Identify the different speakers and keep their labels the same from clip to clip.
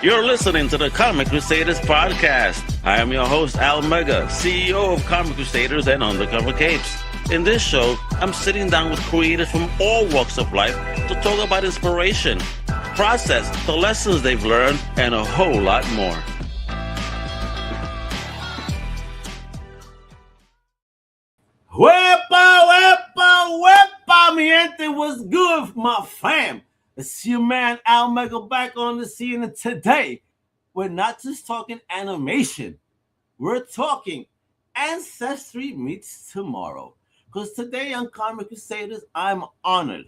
Speaker 1: You're listening to the Comic Crusaders Podcast. I am your host, Al Mega, CEO of Comic Crusaders and Undercover Capes. In this show, I'm sitting down with creators from all walks of life to talk about inspiration, process, the lessons they've learned, and a whole lot more. Wepa, mi gente, what's good, my fam? It's your man Al Mega back on the scene, and today we're not just talking animation, we're talking ancestry meets tomorrow. Because today on Comic Crusaders, I'm honored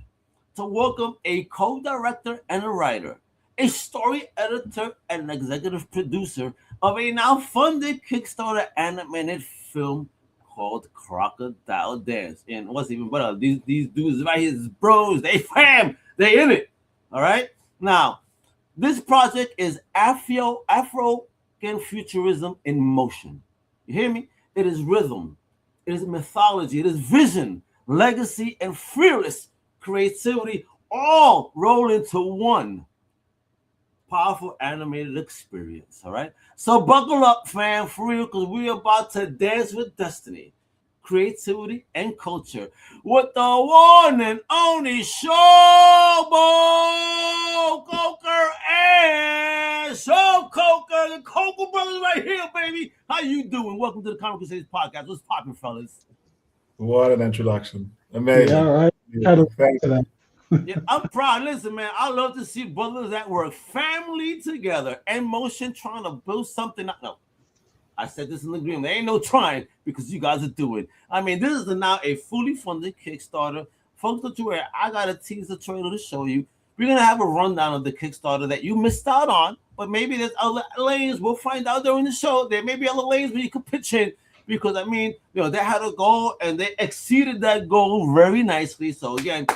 Speaker 1: to welcome a co-director and a writer, a story editor and executive producer of a now funded Kickstarter animated film called Crocodile Dance. And what's even better, these dudes right here, these bros, they fam, they in it. All right. Now, this project is Africanfuturism in motion. You hear me? It is rhythm, it is mythology, it is vision, legacy, and fearless creativity all roll into one powerful animated experience. All right. So buckle up, fam, for real, because we're about to dance with destiny, creativity, and culture with the one and only Shobo Coker and Shobo Coker, the Coker brothers right here, baby. How you doing? Welcome to the Comic Crusaders Podcast. What's poppin', fellas?
Speaker 2: What an introduction. Amazing.
Speaker 3: Yeah, all right.
Speaker 1: Yeah, I'm proud. Listen, man, I love to see brothers at work, family together, in motion, trying to build something. No, I said this in the agreement. There ain't no trying because you guys are doing. I mean, this is now a fully funded Kickstarter. Folks, don't you worry. I got a teaser trailer to show you. We're going to have a rundown of the Kickstarter that you missed out on, but maybe there's other lanes. We'll find out during the show. There may be other lanes where you can pitch in because, I mean, they had a goal and they exceeded that goal very nicely. So, again,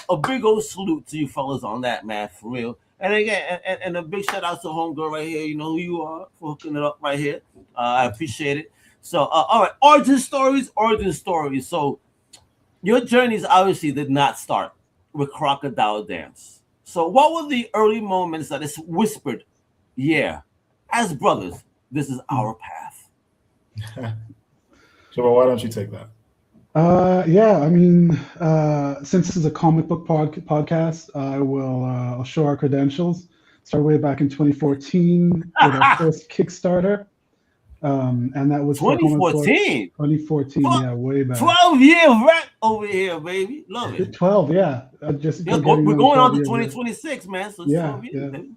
Speaker 1: a big old salute to you fellas on that, man, for real. And again, and a big shout out to homegirl right here. You know who you are for hooking it up right here. I appreciate it. So, all right, origin stories. So, your journeys obviously did not start with Crocodile Dance. So, what were the early moments that it's whispered, yeah, as brothers, this is our path?
Speaker 2: So, why don't you take that?
Speaker 3: Yeah, I mean, since this is a comic book podcast, I'll show our credentials. Started way back in 2014 with our first Kickstarter, and that was
Speaker 1: 2014.
Speaker 3: 2014, yeah, way back.
Speaker 1: 12 years right over here, baby. Love it.
Speaker 3: 12, yeah.
Speaker 1: We're going on to 2026, man. So
Speaker 3: yeah,
Speaker 1: 12 years,
Speaker 3: yeah.
Speaker 1: baby.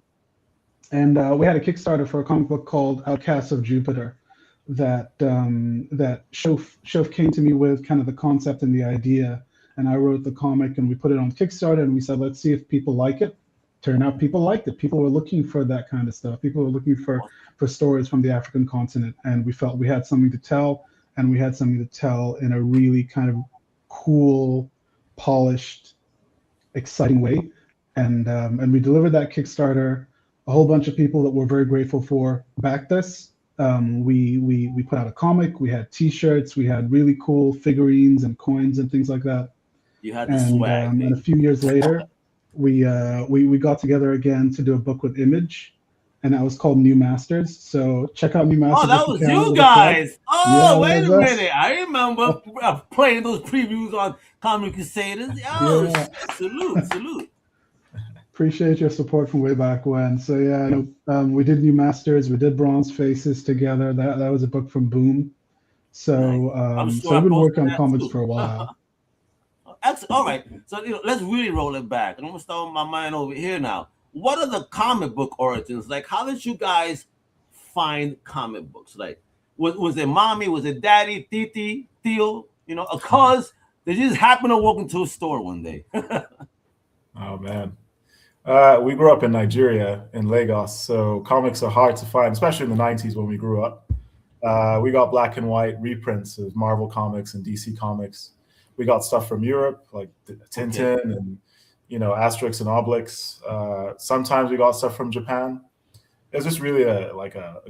Speaker 3: And we had a Kickstarter for a comic book called Outcasts of Jupiter. That Shof came to me with kind of the concept and the idea, and I wrote the comic and we put it on Kickstarter and we said, let's see if people like it. Turned out people liked it. People were looking for that kind of stuff. People were looking for stories from the African continent, and we felt we had something to tell, and we had something to tell in a really kind of cool, polished, exciting way. And we delivered that Kickstarter. A whole bunch of people that we're very grateful for backed us. We put out a comic, we had t-shirts, we had really cool figurines and coins and things like that.
Speaker 1: You had the swag.
Speaker 3: And a few years later, we got together again to do a book with Image, and that was called New Masters. So check out New Masters.
Speaker 1: Oh, that was you guys. Oh, yeah, wait a minute. I remember playing those previews on Comic Crusaders. Oh, yeah. Salute.
Speaker 3: Appreciate your support from way back when. So yeah, we did New Masters, we did Bronze Faces together. That was a book from Boom. So so I've been working on comics for a while.
Speaker 1: All right. So let's really roll it back. I'm gonna start with my mind over here now. What are the comic book origins? Like, how did you guys find comic books? Like, was it mommy? Was it daddy? Titi? Theo? A cuz? They just happened to walk into a store one day.
Speaker 2: Oh man. We grew up in Nigeria, in Lagos, so comics are hard to find, especially in the 90s when we grew up. We got black and white reprints of Marvel comics and DC comics. We got stuff from Europe, like Tintin and, Asterix and Obelix. Sometimes we got stuff from Japan. It was just really a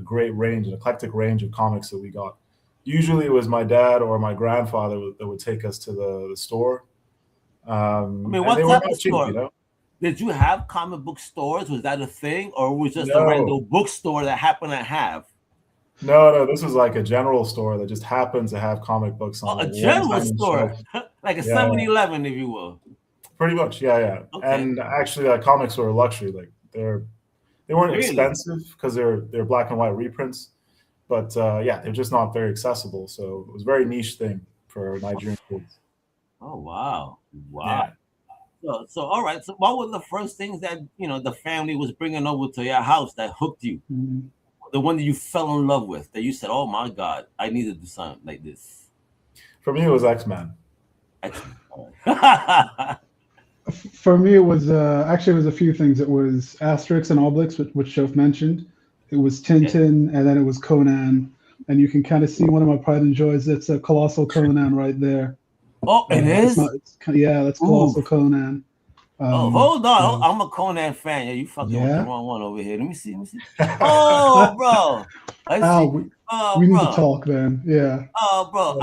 Speaker 2: great range, an eclectic range of comics that we got. Usually it was my dad or my grandfather that would take us to the store.
Speaker 1: What type of store? did you have comic book stores? Was that a thing, or was just a
Speaker 2: No.
Speaker 1: random bookstore that happened to have?
Speaker 2: No, this was like a general store that just happens to have comic books on
Speaker 1: A
Speaker 2: one
Speaker 1: general
Speaker 2: tiny
Speaker 1: store,
Speaker 2: shelf.
Speaker 1: like a
Speaker 2: Yeah.
Speaker 1: 7-Eleven, if you will.
Speaker 2: Pretty much, yeah.
Speaker 1: Okay.
Speaker 2: And actually, comics were a luxury. Like they weren't
Speaker 1: Really?
Speaker 2: expensive because they're black and white reprints, but yeah, they're just not very accessible. So it was a very niche thing for Nigerian kids.
Speaker 1: Oh wow.
Speaker 2: Yeah.
Speaker 1: So all right. So what were the first things that the family was bringing over to your house that hooked you?
Speaker 3: Mhm.
Speaker 1: The one that you fell in love with, that you said, "Oh my God, I need to do something like this."
Speaker 2: For me, it was X-Men.
Speaker 1: Excellent. All right.
Speaker 3: For me, it was actually it was a few things. It was Asterix and Obelix, which Shof mentioned. It was Tintin, and then it was Conan. And you can kind of see one of my pride and joys. It's a Colossal Conan right there.
Speaker 1: Oh, it is.
Speaker 3: Yeah, that's Colossal Conan.
Speaker 1: Hold on. I'm a Conan fan. Yeah, you fucking with the wrong one over here. Let me see. Oh, bro.
Speaker 3: We need to talk then. Yeah.
Speaker 1: Oh, bro.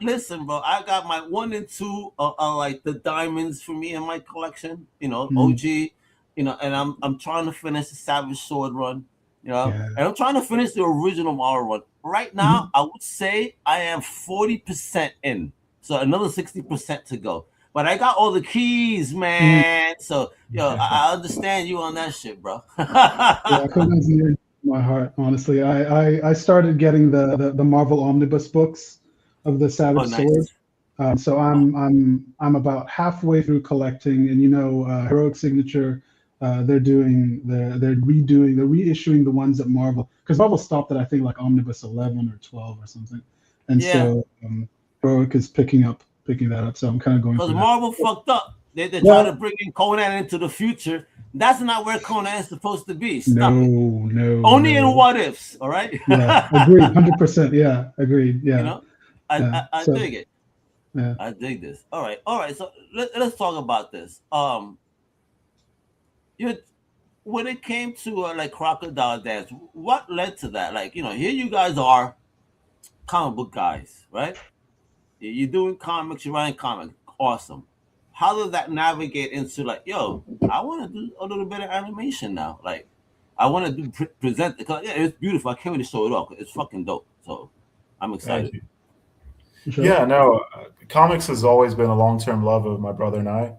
Speaker 1: Listen, bro. I got my 1 and 2 like the diamonds for me in my collection. OG. And I'm trying to finish the Savage Sword run. And I'm trying to finish the original Marvel run. Right now, I would say I am 40% in. So another 60% to go. But I got all the keys, man. So, I understand you on that shit, bro.
Speaker 3: Yeah, Conan's near my heart, honestly. I started getting the Marvel Omnibus books of the Savage Sword. So I'm about halfway through collecting, and Heroic Signature, they're reissuing the ones at Marvel, because Marvel stopped at I think like Omnibus 11 or 12 or something, and so Heroic is picking that up. So I'm kind of going.
Speaker 1: Because Marvel fucked up. They try to bring in Conan into the future. That's not where Conan is supposed to be. Stop it. Only in what ifs. All right.
Speaker 3: Yeah, agreed. 100%. Yeah, agreed. Yeah.
Speaker 1: I dig it. Yeah. I dig this. All right. So let's talk about this. When it came to like Crocodile Dance, what led to that? Like, here you guys are, comic book guys, right? You're doing comics, you're writing comics. Awesome. How does that navigate into like, I want to do a little bit of animation now. Like, I want to present it. It's beautiful. I can't really show it off. It's fucking dope. So I'm excited.
Speaker 3: Sure.
Speaker 2: Yeah, no, comics has always been a long-term love of my brother and I.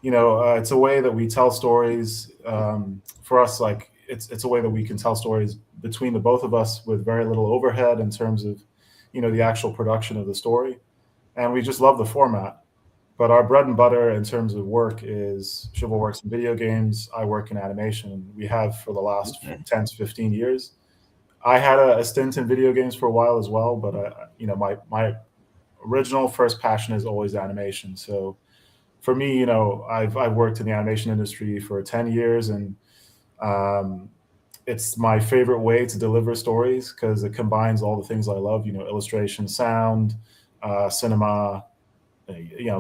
Speaker 2: It's a way that we tell stories. For us, like it's a way that we can tell stories between the both of us with very little overhead in terms of, the actual production of the story. And we just love the format. But our bread and butter in terms of work is Shobo works in video games. I work in animation. We have for the last 10 to 15 years. I had a stint in video games for a while as well, but my original first passion is always animation. So for me, I've worked in the animation industry for 10 years, and it's my favorite way to deliver stories because it combines all the things I love, illustration, sound, cinema,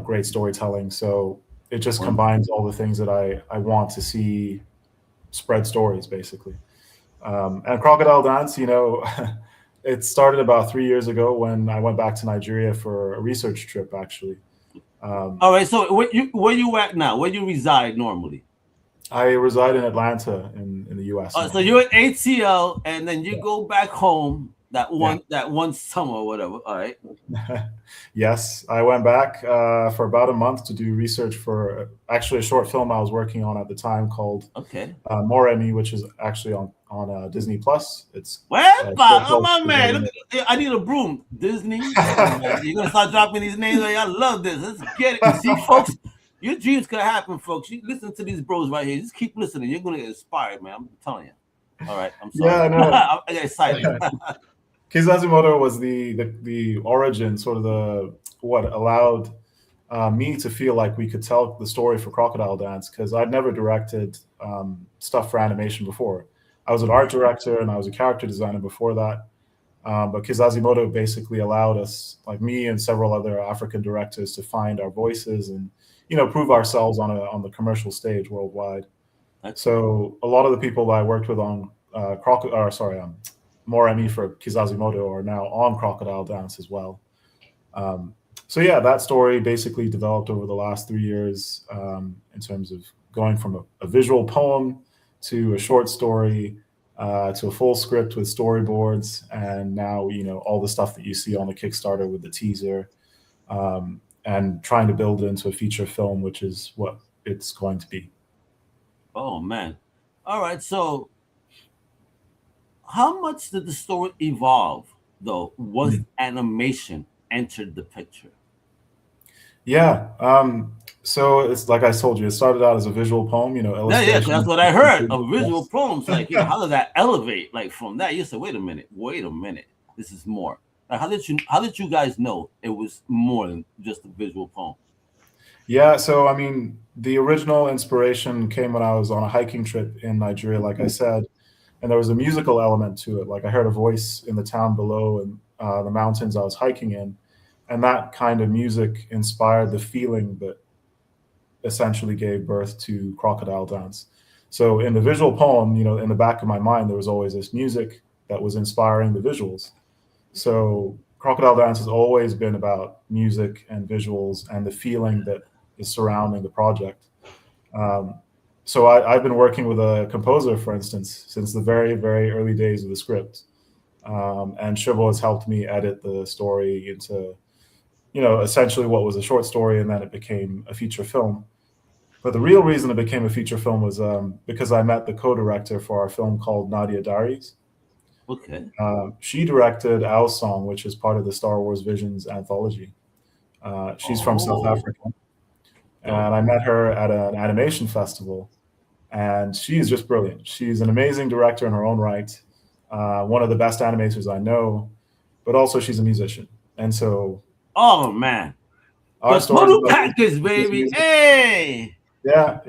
Speaker 2: great storytelling. So it just combines all the things that I want to see spread stories, basically. And Crocodile Dance, it started about 3 years ago when I went back to Nigeria for a research trip, actually.
Speaker 1: All right. So where you at now? Where you reside normally?
Speaker 2: I reside in Atlanta in the U.S.
Speaker 1: So you're at ATL, and then you go back home that one summer or whatever. All right.
Speaker 2: Yes, I went back for about a month to do research for actually a short film I was working on at the time called Moremi, which is actually on Disney Plus. It's
Speaker 1: my man. I need a broom. Disney. You're gonna start dropping these names. I love this. Let's get it. See, folks, your dreams could happen, folks. You listen to these bros right here. Just keep listening. You're gonna get inspired, man. I'm telling you. All right. I'm sorry.
Speaker 2: Yeah, I know.
Speaker 1: I get excited.
Speaker 2: Kizazimoto was the origin, sort of what allowed me to feel like we could tell the story for Crocodile Dance, because I'd never directed stuff for animation before. I was an art director and I was a character designer before that. But Kizazimoto basically allowed us, like me and several other African directors, to find our voices and prove ourselves on the commercial stage worldwide. So a lot of the people that I worked with on Moremi for Kizazimoto are now on Crocodile Dance as well. So that story basically developed over the last 3 years in terms of going from a visual poem to a short story to a full script with storyboards, and now all the stuff that you see on the Kickstarter with the teaser, and trying to build it into a feature film, which is what it's going to be.
Speaker 1: Oh man! All right, so how much did the story evolve though once animation entered the picture?
Speaker 2: Yeah. So it's like I told you, it started out as a visual poem,
Speaker 1: Yeah, that's what I heard. A visual
Speaker 2: Yes.
Speaker 1: poems, like how does that elevate? Like from that, you said, wait a minute, this is more. Like, how did you guys know it was more than just a visual poem?
Speaker 2: Yeah, so I mean, the original inspiration came when I was on a hiking trip in Nigeria, like I said, and there was a musical element to it. Like I heard a voice in the town below and the mountains I was hiking in, and that kind of music inspired the feeling that essentially gave birth to Crocodile Dance. So in the visual poem, in the back of my mind, there was always this music that was inspiring the visuals. So Crocodile Dance has always been about music and visuals and the feeling that is surrounding the project. So I've been working with a composer, for instance, since the very, very early days of the script. And Shobo has helped me edit the story into, essentially what was a short story, and then it became a feature film. But the real reason it became a feature film was because I met the co-director for our film called Nadia Diaries.
Speaker 1: Okay.
Speaker 2: She directed Our Song, which is part of the Star Wars Visions anthology. She's from South Africa. And I met her at an animation festival. And she's just brilliant. She's an amazing director in her own right, one of the best animators I know, but also she's a musician. And so...
Speaker 1: Oh, man.
Speaker 2: Our
Speaker 1: The total package, baby. Hey!
Speaker 2: Yeah.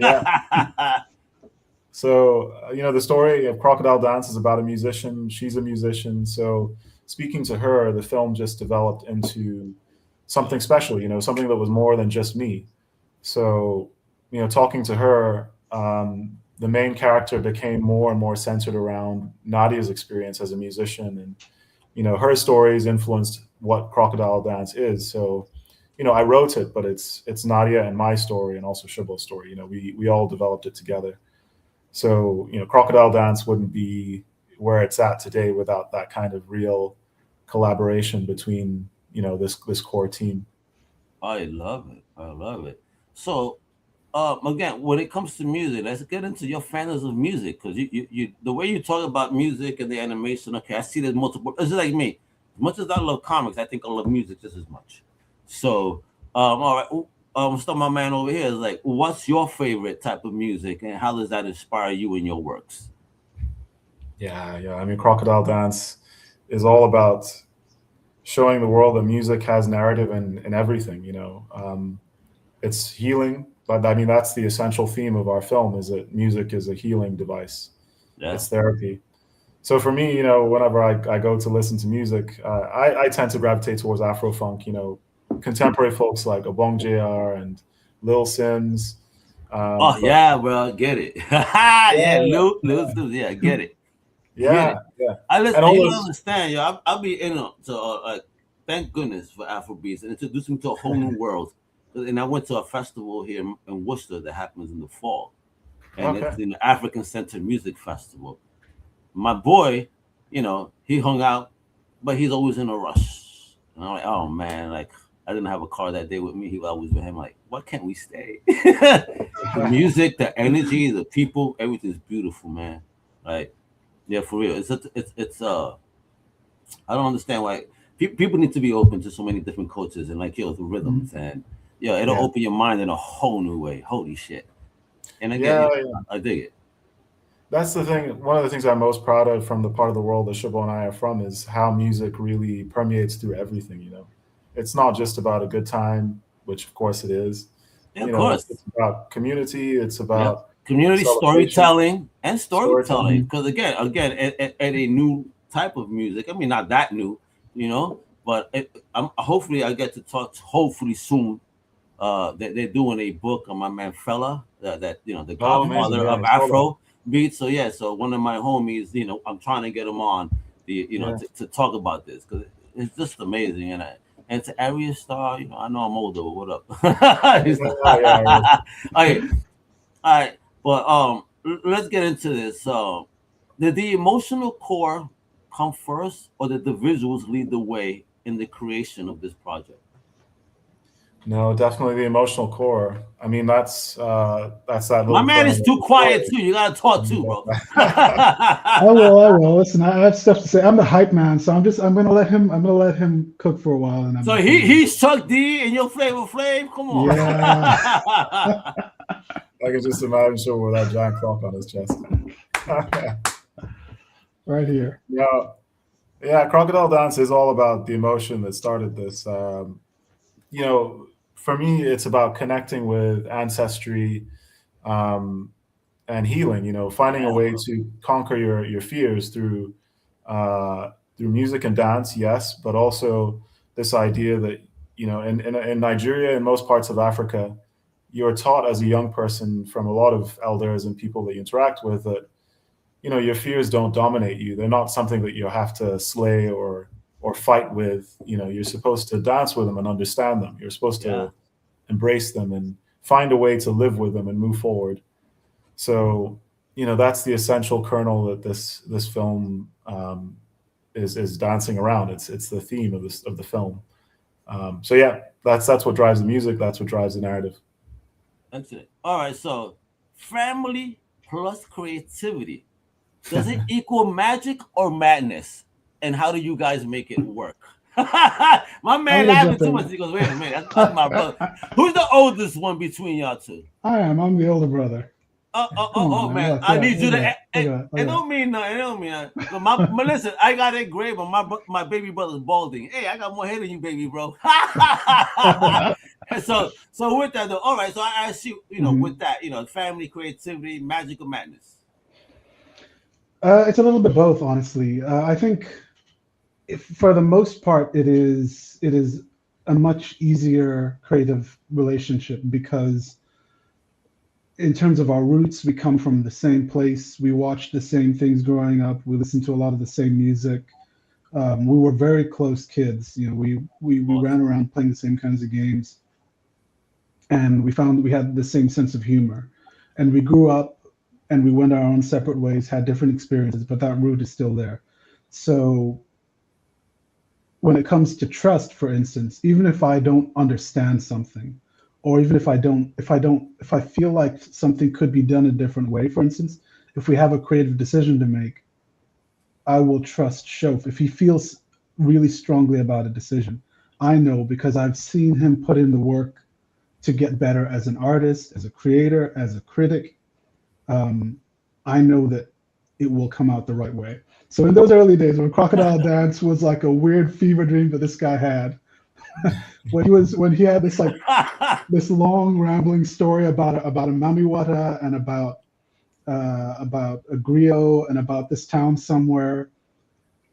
Speaker 2: So, the story of Crocodile Dance is about a musician. She's a musician. So speaking to her, the film just developed into something special, something that was more than just me. So, talking to her, the main character became more and more centered around Nadia's experience as a musician. And, her stories influenced what Crocodile Dance is. So, I wrote it, but it's Nadia and my story, and also Shobo's story. We all developed it together. So, Crocodile Dance wouldn't be where it's at today without that kind of real collaboration between, this core team.
Speaker 1: I love it. So, again, when it comes to music, let's get into your fans of music, because you the way you talk about music and the animation. Okay, I see there's multiple. It's like me. As much as I love comics, I think I love music just as much. So, all right. So my man over here is like, what's your favorite type of music, and how does that inspire you in your works?
Speaker 2: Yeah. I mean, Crocodile Dance is all about showing the world that music has narrative in everything. It's healing, but I mean that's the essential theme of our film: is that music is a healing device.
Speaker 1: Yeah.
Speaker 2: It's therapy. So for me, whenever I go to listen to music, I tend to gravitate towards Afro-funk, contemporary folks like Obong JR and Lil Sims.
Speaker 1: Yeah, bro, get it. Lil Sims, yeah, get it.
Speaker 2: Yeah.
Speaker 1: I listen.
Speaker 2: And
Speaker 1: You don't understand, yo. I'll be thank goodness for Afrobeats and introduced me to a whole new world. And I went to a festival here in Worcester that happens in the fall, and it's the African Center Music Festival. My boy, he hung out, but he's always in a rush. And I'm like, oh man, like I didn't have a car that day with me. He was with him. Like, why can't we stay? The music, the energy, the people, everything's beautiful, man. Like, yeah, for real. It's I don't understand why people need to be open to so many different cultures and like the rhythms and it'll open your mind in a whole new way. Holy shit! And again, I dig it.
Speaker 2: That's the thing. One of the things I'm most proud of from the part of the world that Shobo and I are from is how music really permeates through everything. It's not just about a good time, which of course it is.
Speaker 1: Yeah, of course.
Speaker 2: It's about community. It's about
Speaker 1: community storytelling and storytelling. Because again, at a new type of music. I mean, not that new, but hopefully I get to talk. Hopefully soon, they're doing a book on my man Fela, the godfather of Afro beats. So one of my homies, I'm trying to get him on to talk about this because it's just amazing. And to Area Star, I know I'm older, but what up? All right, but let's get into this. Did the emotional core come first, or did the visuals lead the way in the creation of this project?
Speaker 2: No, definitely the emotional core. I mean, that's that
Speaker 1: My
Speaker 2: little
Speaker 1: man is
Speaker 2: kernel
Speaker 1: too
Speaker 2: of
Speaker 1: quiet
Speaker 2: story.
Speaker 1: too. You gotta talk too, bro.
Speaker 3: I will. Listen, I have stuff to say. I'm the hype man, so I'm gonna let him cook for a while, and I'm
Speaker 1: So
Speaker 3: just gonna-
Speaker 1: he's Chuck D and your Flavor Flav. Come on.
Speaker 3: Yeah.
Speaker 2: I can just imagine Shobo with that giant clock on his chest.
Speaker 3: Right here.
Speaker 2: Yeah, Crocodile Dance is all about the emotion that started this. You know, for me, it's about connecting with ancestry and healing. You know, finding a way to conquer your fears through music and dance, yes, but also this idea that in Nigeria and most parts of Africa, you're taught as a young person from a lot of elders and people that you interact with that your fears don't dominate you. They're not something that you have to slay or fight with. You're supposed to dance with them and understand them. You're supposed to embrace them and find a way to live with them and move forward. So that's the essential kernel that this film is dancing around. It's the theme of the film. So yeah, that's what drives the music. That's what drives the narrative.
Speaker 1: That's it. All right. So family plus creativity. Does it equal magic or madness? And how do you guys make it work? My man laughing too much. He goes, wait a minute, that's my brother. Who's the oldest one between y'all two?
Speaker 3: I'm the older brother.
Speaker 1: Oh man, I need you to. It don't mean nothing. It don't mean nothing. Listen, I got it great, but my baby brother's balding. Hey, I got more hair than you, baby bro. so with that though, all right. So I ask you, with that, family, creativity, magic, or madness.
Speaker 3: It's a little bit both, honestly. I think, for the most part, it is a much easier creative relationship because, in terms of our roots, we come from the same place. We watched the same things growing up. We listened to a lot of the same music. We were very close kids. We ran around playing the same kinds of games, and we found we had the same sense of humor. And we grew up, and we went our own separate ways, had different experiences, but that root is still there. So when it comes to trust, for instance, even if I don't understand something, or even if I feel like something could be done a different way, for instance, if we have a creative decision to make, I will trust Shof. If he feels really strongly about a decision, I know, because I've seen him put in the work to get better as an artist, as a creator, as a critic. I know that it will come out the right way. So in those early days when Crocodile Dance was like a weird fever dream that this guy had, when he had this long rambling story about a Mamiwata and about a griot and about this town somewhere,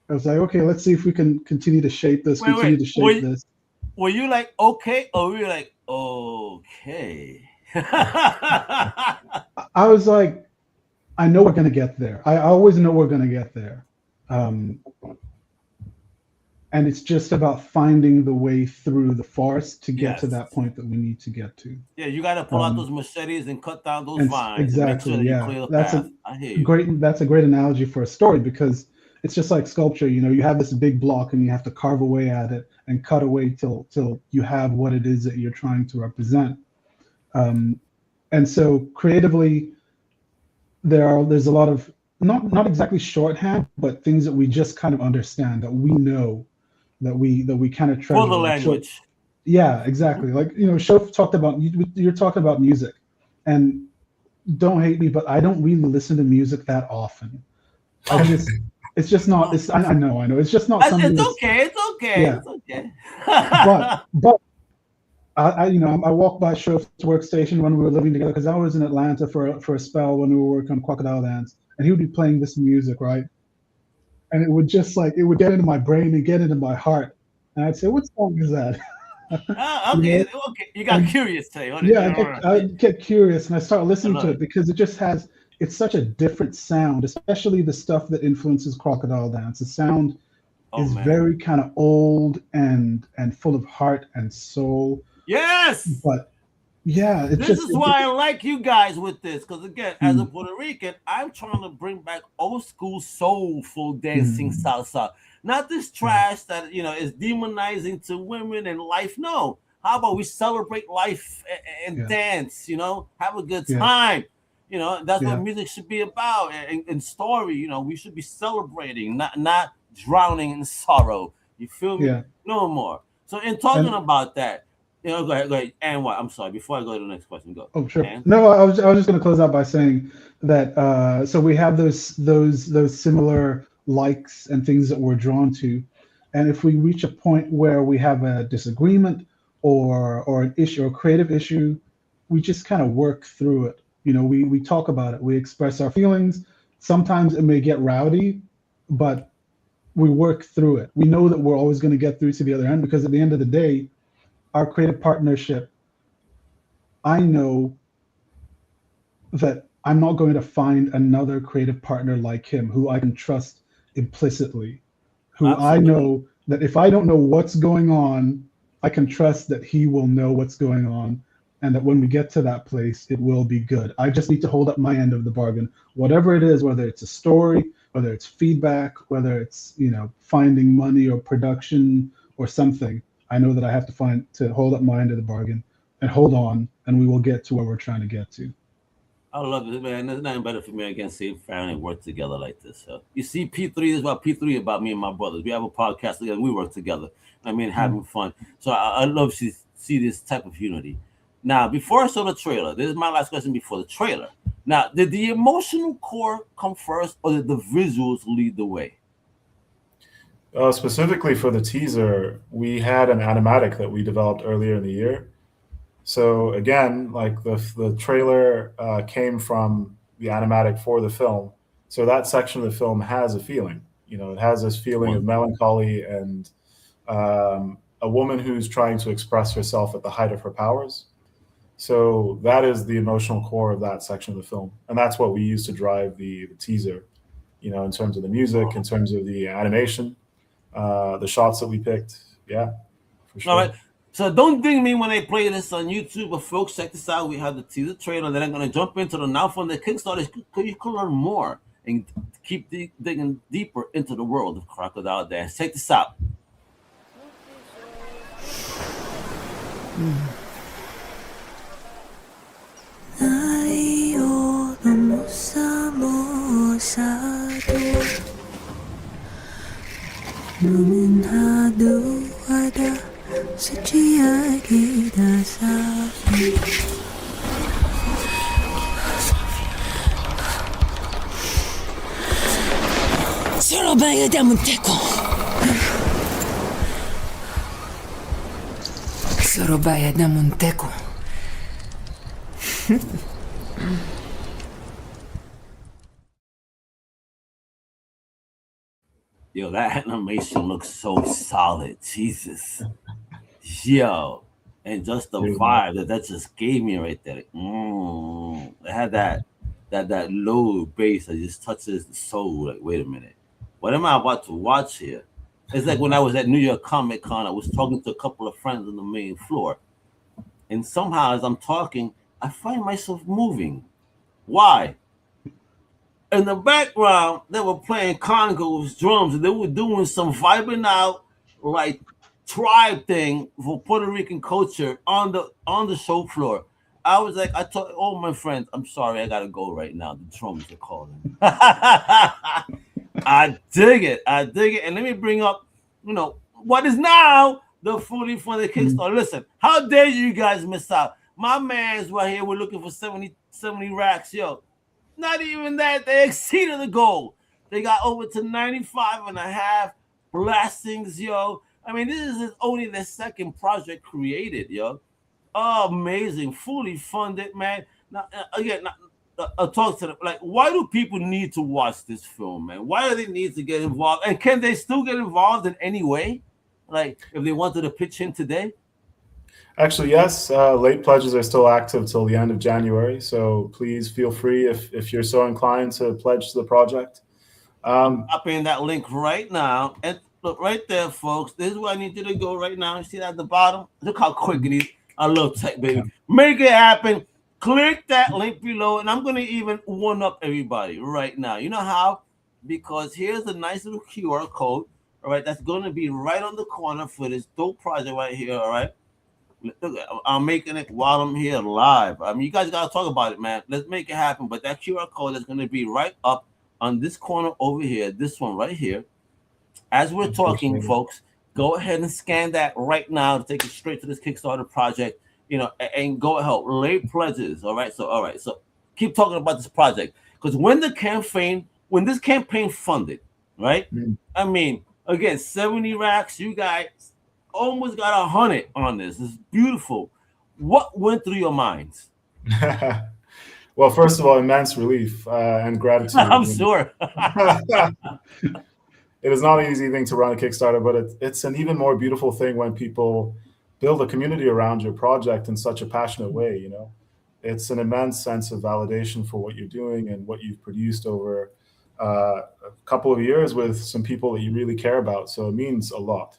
Speaker 3: I was like, okay, let's see if we can continue to shape this. This.
Speaker 1: Were you like okay, or were you like okay?
Speaker 3: I was like, I know we're gonna get there. I always know we're gonna get there. And it's just about finding the way through the forest to get to that point that we need to get to.
Speaker 1: Yeah, you got to pull out those machetes and cut down those vines.
Speaker 3: Exactly.
Speaker 1: And make sure that you clear the path. I hear you.
Speaker 3: That's a great analogy for a story, because it's just like sculpture. You have this big block and you have to carve away at it and cut away till you have what it is that you're trying to represent. And so creatively, there's a lot of not exactly shorthand, but things that we just kind of understand, that we know, that we kind of treasure.
Speaker 1: For the language.
Speaker 3: Yeah, exactly. Like, Shof talked about, you're talking about music, and don't hate me, but I don't really listen to music that often. It's just not. I know. It's just not something.
Speaker 1: It's okay.
Speaker 3: Yeah.
Speaker 1: It's okay.
Speaker 3: but I walked by Shof's workstation when we were living together, because I was in Atlanta for a spell when we were working on Crocodile Dance, and he would be playing this music, right? And it would get into my brain and get into my heart, and I'd say, "What song is that?"
Speaker 1: Okay. You got curious today.
Speaker 3: I get curious, and I start listening to it because it's such a different sound, especially the stuff that influences Crocodile Dance. The sound is very kind of old and full of heart and soul.
Speaker 1: Yes.
Speaker 3: But Yeah, it's
Speaker 1: This is why I like you guys with this, because again, as a Puerto Rican, I'm trying to bring back old school soulful dancing salsa, not this trash that is demonizing to women and life. No, how about we celebrate life and dance? Have a good time. That's what music should be about, and story. We should be celebrating, not drowning in sorrow. You feel me?
Speaker 3: Yeah.
Speaker 1: No more. So in talking about that. Go ahead. And what? I'm sorry. Before I go to the next question, go.
Speaker 3: Oh, sure.
Speaker 1: And?
Speaker 3: No, I was just going to close out by saying that. So we have those similar likes and things that we're drawn to, and if we reach a point where we have a disagreement or an issue or a creative issue, we just kind of work through it. We talk about it. We express our feelings. Sometimes it may get rowdy, but we work through it. We know that we're always going to get through to the other end, because at the end of the day, our creative partnership, I know that I'm not going to find another creative partner like him who I can trust implicitly, who Absolutely. I know that if I don't know what's going on, I can trust that he will know what's going on, and that when we get to that place, it will be good. I just need to hold up my end of the bargain, whatever it is, whether it's a story, whether it's feedback, whether it's finding money or production or something. I know that I have to hold up my end of the bargain and hold on, and we will get to where we're trying to get to.
Speaker 1: I love it, man. There's nothing better for me. I can see family work together like this. So you see, P3 is about P3 about me and my brothers. We have a podcast together. We work together. Having fun. So I love to see this type of unity. Now, before I saw the trailer, this is my last question before the trailer. Now, did the emotional core come first, or did the visuals lead the way?
Speaker 2: Specifically for the teaser, we had an animatic that we developed earlier in the year. So again, like the trailer came from the animatic for the film. So that section of the film has a feeling. It has this feeling of melancholy and a woman who's trying to express herself at the height of her powers. So that is the emotional core of that section of the film. And that's what we use to drive the teaser, in terms of the music, in terms of the animation. The shots that we picked, for sure.
Speaker 1: All right, so don't ding me when they play this on YouTube, but folks, check this out. We have the teaser trailer, then I'm going to jump into the now from the Kickstarter. You can learn more and keep digging deeper into the world of Crocodile Dance. Check this out.
Speaker 4: Surabaya da Monteko. Surabaya da Monteko.
Speaker 1: Yo, that animation looks so solid. Jesus. Yo. And just the vibe that just gave me right there. It had that low bass that just touches the soul. Like, wait a minute. What am I about to watch here? It's like when I was at New York Comic Con, I was talking to a couple of friends on the main floor. And somehow as I'm talking, I find myself moving. Why? In the background, they were playing congos, drums, and they were doing some vibing out, like tribe thing for Puerto Rican culture on the show floor. I was like, I told all my friends, I'm sorry, I gotta go right now. The drums are calling. I dig it. And let me bring up, what is now the fully funded Kickstarter. Listen, how dare you guys miss out? My man's right here, we're looking for 70 racks, yo. Not even that, they exceeded the goal. They got over to 95 and a half blessings, yo. This is only their second project created, yo. Oh, amazing, fully funded, man. Now, again, I'll talk to them. Like, why do people need to watch this film, man? Why do they need to get involved? And can they still get involved in any way? Like, if they wanted to pitch in today?
Speaker 2: Actually, yes. Late pledges are still active till the end of January. So please feel free if you're so inclined to pledge to the project.
Speaker 1: I'm in that link right now. And look right there, folks. This is where I need you to go right now. You see that at the bottom? Look how quick it is. I love tech, baby. Make it happen. Click that link below, and I'm gonna even one up everybody right now. You know how? Because here's a nice little QR code. All right, that's gonna be right on the corner for this dope project right here. All right. Look, I'm making it while I'm here live. I mean, you guys gotta talk about it, man. Let's make it happen. But that QR code is gonna be right up on this corner over here. This one right here. As we're talking, folks, go ahead and scan that right now to take it straight to this Kickstarter project. You know, and go help lay pledges. All right. So keep talking about this project, because when this campaign funded, right? I mean, again, 70 racks. You guys almost got 100 on this. It's beautiful. What went through your minds?
Speaker 2: Well, first of all, immense relief and gratitude.
Speaker 1: I'm sure.
Speaker 2: It is not an easy thing to run a Kickstarter, but it's an even more beautiful thing when people build a community around your project in such a passionate way. You know, it's an immense sense of validation for what you're doing and what you've produced over a couple of years with some people that you really care about. So it means a lot.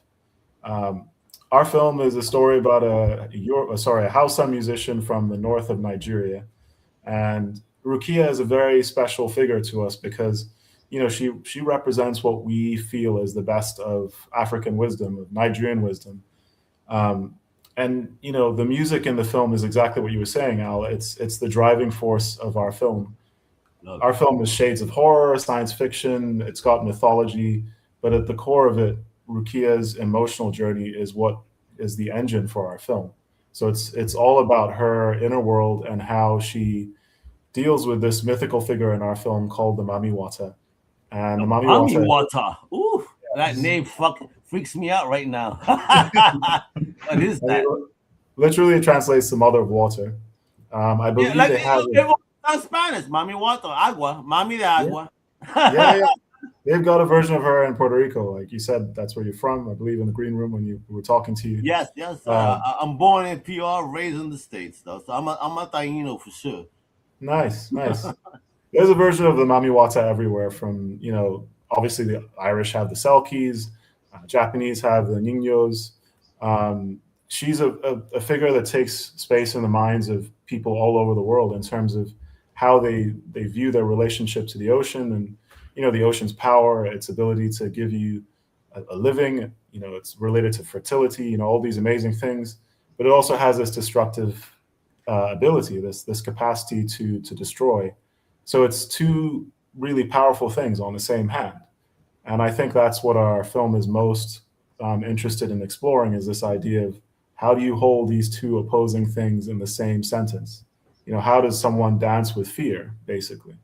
Speaker 2: Our film is a story about a Hausa musician from the north of Nigeria, and Rukia is a very special figure to us because, you know, she represents what we feel is the best of African wisdom, of Nigerian wisdom. And you know, the music in the film is exactly what you were saying, Al. It's the driving force of our film. Our film is shades of horror, science fiction. It's got mythology, but at the core of it, Rukia's emotional journey is what is the engine for our film. So it's all about her inner world and how she deals with this mythical figure in our film called the Mami Wata. And the Mami
Speaker 1: Wata. Ooh, that name freaks me out right now. What is that?
Speaker 2: Literally, it translates to mother of water. I believe they have it.
Speaker 1: That's Spanish. Mami Wata, agua, Mami de agua.
Speaker 2: Yeah. They've got a version of her in Puerto Rico. Like you said, that's where you're from. I believe in the green room when we were talking to you.
Speaker 1: Yes. I'm born in PR, raised in the States, though. So I'm a Taino for sure.
Speaker 2: Nice. There's a version of the Mami Wata everywhere from, you know, obviously the Irish have the Selkies, Japanese have the Niños. She's a figure that takes space in the minds of people all over the world in terms of how they view their relationship to the ocean and, you know, the ocean's power, its ability to give you a living, you know, it's related to fertility, you know, all these amazing things, but it also has this destructive ability, this capacity to destroy. So it's two really powerful things on the same hand. And I think that's what our film is most interested in exploring, is this idea of how do you hold these two opposing things in the same sentence? You know, how does someone dance with fear, basically?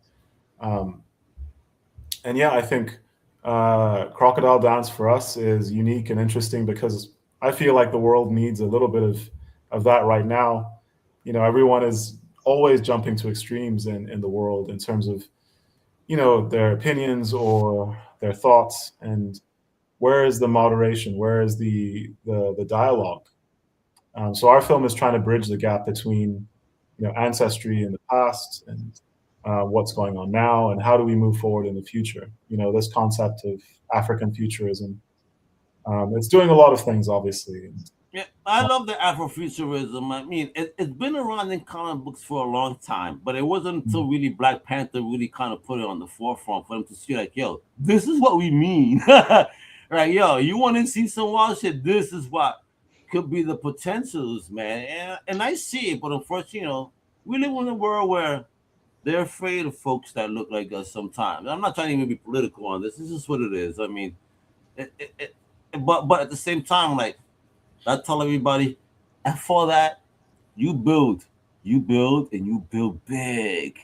Speaker 2: And yeah, I think Crocodile Dance for us is unique and interesting because I feel like the world needs a little bit of that right now. You know, everyone is always jumping to extremes in the world in terms of, you know, their opinions or their thoughts, and where is the moderation? Where is the dialogue? So our film is trying to bridge the gap between, you know, ancestry in the past and what's going on now, and how do we move forward in the future? You know, this concept of Africanfuturism. It's doing a lot of things, obviously.
Speaker 1: Yeah, I love the Afrofuturism. I mean, it's been around in comic books for a long time, but it wasn't until really Black Panther really kind of put it on the forefront for them to see, like, yo, this is what we mean. Right, yo, you want to see some wild shit? This is what could be the potentials, man. And I see it, but unfortunately, you know, we live in a world where they're afraid of folks that look like us sometimes. I'm not trying to even be political on this. This is what it is. I mean, but at the same time, like, I tell everybody, and for that, you build, and you build big.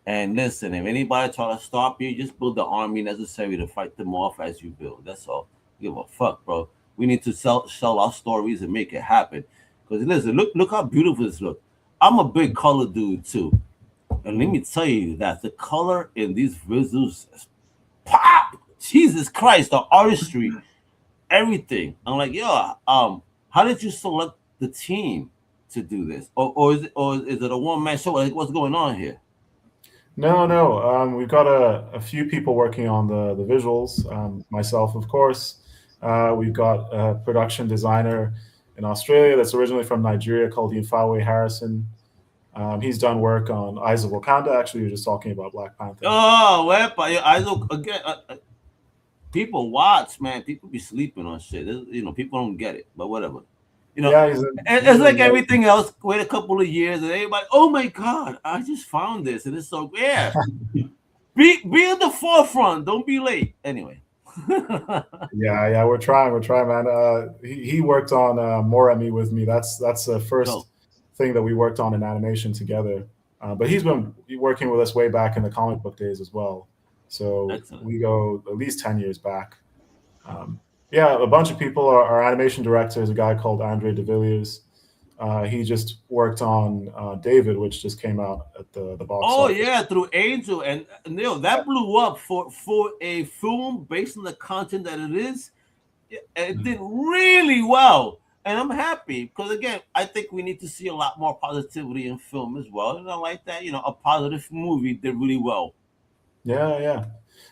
Speaker 1: And listen, if anybody try to stop you, just build the army necessary to fight them off as you build. That's all. Give a fuck, bro. We need to sell our stories and make it happen. Because listen, look how beautiful this looks. I'm a big color dude too. And let me tell you that the color in these visuals, pop! Jesus Christ, the artistry, everything. I'm like, yo, how did you select the team to do this? Or is it a one-man show? Like, what's going on here?
Speaker 2: No. We've got a few people working on the visuals. Myself, of course. We've got a production designer in Australia that's originally from Nigeria called Yinfawe Harrison. He's done work on Eyes of Wakanda. Actually, you're just talking about Black Panther.
Speaker 1: Oh, WEPA. Yeah, I look again. People watch, man. People be sleeping on shit. People don't get it, but whatever. It's like everything else. Wait a couple of years, and everybody, oh my God, I just found this, and it's so be in the forefront. Don't be late. Anyway.
Speaker 2: yeah, we're trying, man. He worked on Moremi with me. That's the first thing that we worked on in animation together. But he's been working with us way back in the comic book days as well. So excellent. We go at least 10 years back. A bunch of people. Our animation director is a guy called Andre de Villiers. He just worked on David, which just came out at the box office.
Speaker 1: Yeah, through Angel. And that blew up for a film based on the content that it is. It did really well. And I'm happy because, again, I think we need to see a lot more positivity in film as well. And I like that, a positive movie did really well.
Speaker 2: Yeah.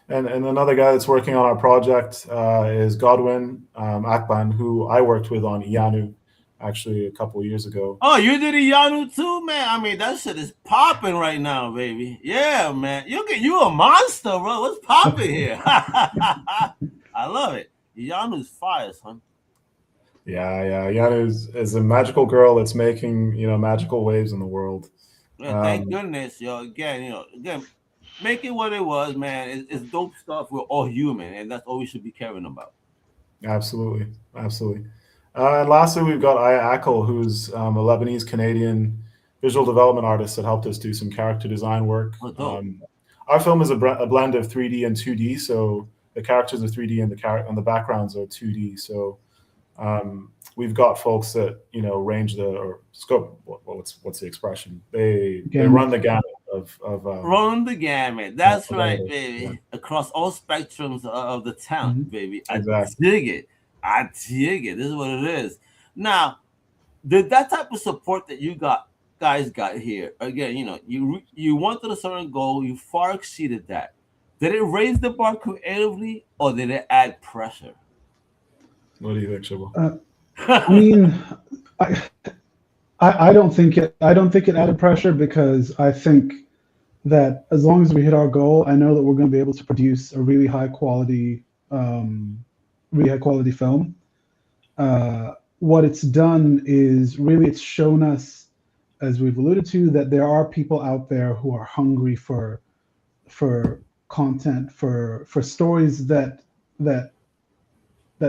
Speaker 2: And another guy that's working on our project is Godwin Akban, who I worked with on Ianu actually a couple of years ago.
Speaker 1: Oh, you did Ianu too, man? I mean, that shit is popping right now, baby. Yeah, man. You a monster, bro. What's popping here? I love it. Ianu's fire, son.
Speaker 2: Yeah. Ianu is a magical girl that's making, magical waves in the world.
Speaker 1: Yeah, thank goodness, yo. Again, make it what it was, man. It's dope stuff. We're all human, and that's all we should be caring about.
Speaker 2: Absolutely. And lastly, we've got Aya Akel, who's a Lebanese-Canadian visual development artist that helped us do some character design work. Our film is a blend of 3D and 2D, so the characters are 3D and the backgrounds are 2D. So we've got folks that range or scope. What's the expression? They run the gamut of
Speaker 1: run the gamut. That's right, baby. Yeah. Across all spectrums of the talent, baby. Exactly. I dig it. This is what it is. Now, did that type of support that you guys got here? Again, you wanted a certain goal. You far exceeded that. Did it raise the bar creatively, or did it add pressure?
Speaker 2: What do you think, Shobo?
Speaker 3: I mean, I don't think it added pressure because I think that as long as we hit our goal, I know that we're going to be able to produce a really high quality film. What it's done is really it's shown us, as we've alluded to, that there are people out there who are hungry for content, for stories that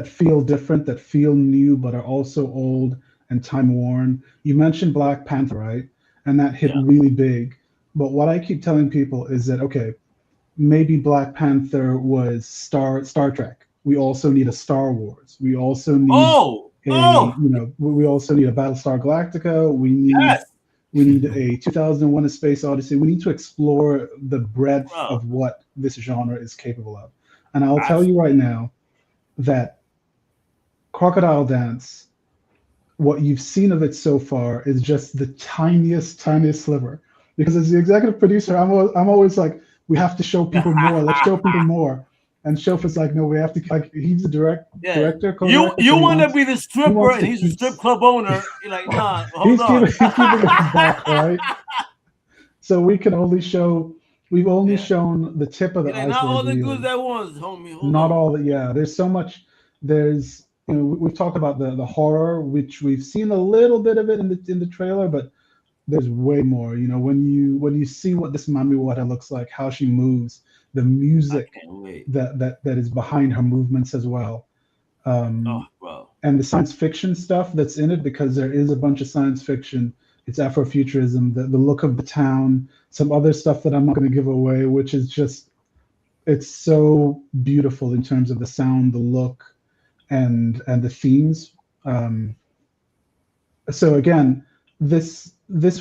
Speaker 3: feel different, that feel new, but are also old and time worn. You mentioned Black Panther, right? And that hit really big. But what I keep telling people is that, okay, maybe Black Panther was Star Trek. We also need a Star Wars. We also need we also need a Battlestar Galactica. We need a 2001: A Space Odyssey. We need to explore the breadth of what this genre is capable of. And I'll tell you right now that Crocodile Dance, what you've seen of it so far is just the tiniest sliver. Because as the executive producer, I'm always like, we have to show people more. Let's show people more. And Shofa's like, no, we have to. Like, he's the director.
Speaker 1: You want to be the stripper, and he's a strip club owner. You're like, nah, hold on.
Speaker 3: He's keeping it back, right? So we can only show. We've only shown the tip of the iceberg.
Speaker 1: Not all the goods at once, homie.
Speaker 3: Not all that. Yeah, there's so much. There's we've talked about the horror, which we've seen a little bit of it in the trailer, but there's way more. When you see what this Mami Wata looks like, how she moves, the music that is behind her movements as well, and the science fiction stuff that's in it, because there is a bunch of science fiction. It's Afrofuturism, the look of the town, some other stuff that I'm not going to give away, which is just, it's so beautiful in terms of the sound, the look, and the themes. So again, this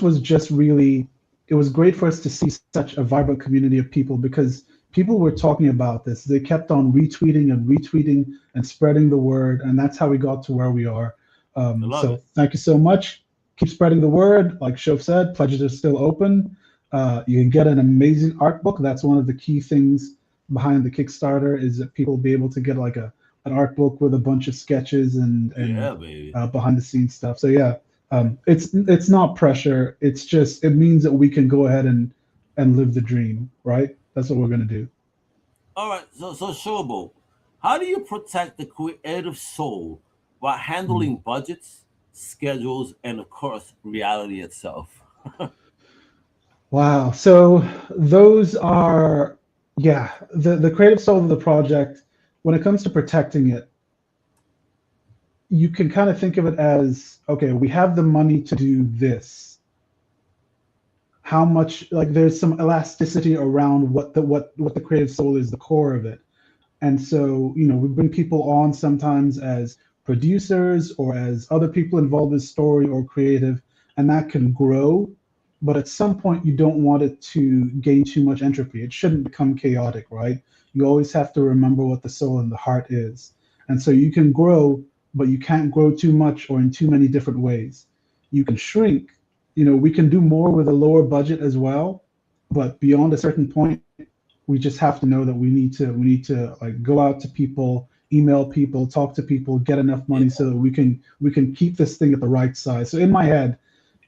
Speaker 3: was just really, it was great for us to see such a vibrant community of people, because people were talking about this. They kept on retweeting and spreading the word, and that's how we got to where we are. So thank you so much. Keep spreading the word. Like Shof said, pledges are still open. You can get an amazing art book. That's one of the key things behind the Kickstarter, is that people will be able to get like a art book with a bunch of sketches and
Speaker 1: Yeah, baby.
Speaker 3: behind the scenes stuff. So yeah, it's not pressure. It's just it means that we can go ahead and live the dream, right? That's what we're gonna do.
Speaker 1: All right, so Shobo, how do you protect the creative soul while handling budgets, schedules, and of course reality itself?
Speaker 3: Wow. So those are, yeah, the creative soul of the project. When it comes to protecting it, you can kind of think of it as, okay, we have the money to do this. How much, like, there's some elasticity around what the creative soul is, the core of it. And so, we bring people on sometimes as producers or as other people involved in story or creative, and that can grow. But at some point, you don't want it to gain too much entropy. It shouldn't become chaotic, right? You always have to remember what the soul and the heart is. And so you can grow, but you can't grow too much or in too many different ways. You can shrink. We can do more with a lower budget as well, but beyond a certain point, we just have to know that we need to like go out to people, email people, talk to people, get enough money so that we can keep this thing at the right size. So in my head,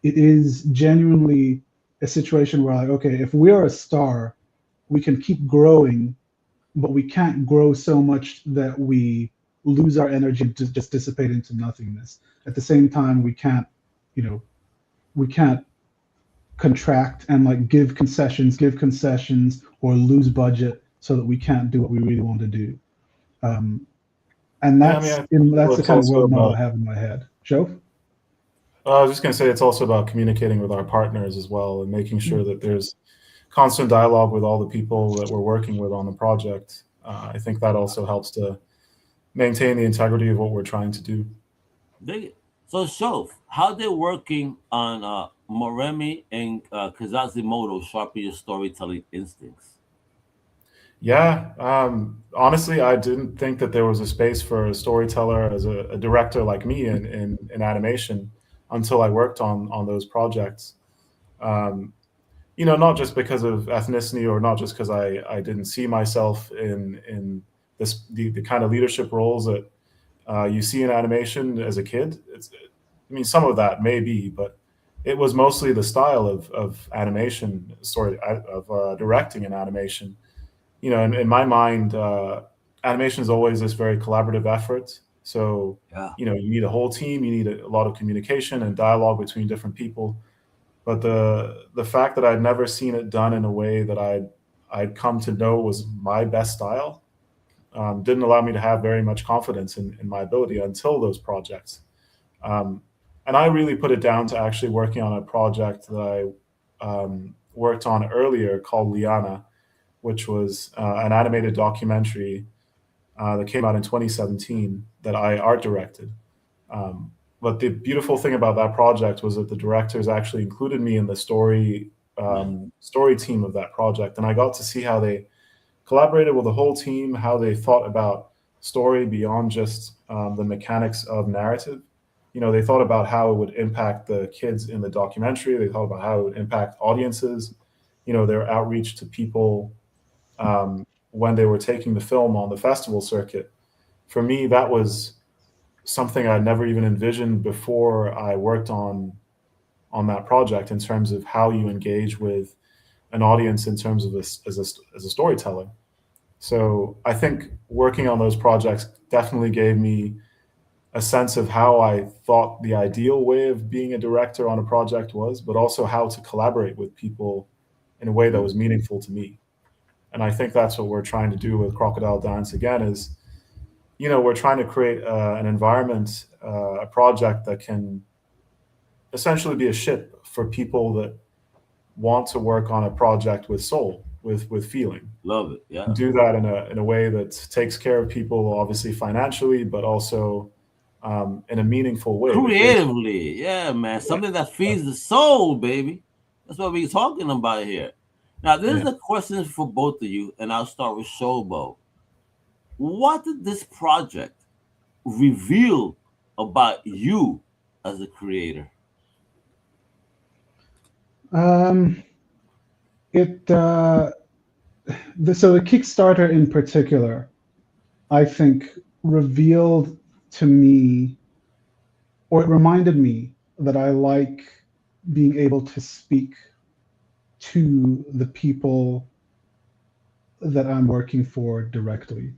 Speaker 3: it is genuinely a situation where, like, okay, if we are a star, we can keep growing, but we can't grow so much that we lose our energy and just dissipate into nothingness. At the same time, we can't contract and like give concessions or lose budget so that we can't do what we really want to do. And that's the kind of world model I have in my head. Joe?
Speaker 2: I was just going to say it's also about communicating with our partners as well and making sure that there's constant dialogue with all the people that we're working with on the project. I think that also helps to maintain the integrity of what we're trying to do.
Speaker 1: So, Shof, how they're working on Moremi and Kazazimoto sharpen your storytelling instincts?
Speaker 2: Yeah, honestly, I didn't think that there was a space for a storyteller as a director like me in animation until I worked on those projects. Not just because of ethnicity or not just because I didn't see myself in the kind of leadership roles that you see in animation as a kid. Some of that may be, but it was mostly the style of animation, of directing in animation. In my mind, animation is always this very collaborative effort. So, you need a whole team, you need a lot of communication and dialogue between different people. But the fact that I'd never seen it done in a way that I'd come to know was my best style didn't allow me to have very much confidence in my ability until those projects. And I really put it down to actually working on a project that I worked on earlier called Liana, which was an animated documentary that came out in 2017 that I art directed. But the beautiful thing about that project was that the directors actually included me in the story team of that project. And I got to see how they collaborated with the whole team, how they thought about story beyond just the mechanics of narrative. They thought about how it would impact the kids in the documentary. They thought about how it would impact audiences, their outreach to people when they were taking the film on the festival circuit. For me, that was something I'd never even envisioned before I worked on that project in terms of how you engage with an audience in terms of as a storyteller. So I think working on those projects definitely gave me a sense of how I thought the ideal way of being a director on a project was, but also how to collaborate with people in a way that was meaningful to me. And I think that's what we're trying to do with Crocodile Dance again is, we're trying to create an environment, a project that can essentially be a ship for people that want to work on a project with soul, with feeling.
Speaker 1: Love it, yeah.
Speaker 2: Do that in a way that takes care of people, obviously financially, but also in a meaningful way.
Speaker 1: Creatively, yeah, man. Something that feeds the soul, baby. That's what we're talking about here. Now, this is a question for both of you, and I'll start with Shobo. What did this project reveal about you as a creator?
Speaker 3: So the Kickstarter in particular, I think, revealed to me, or it reminded me that I like being able to speak to the people that I'm working for directly.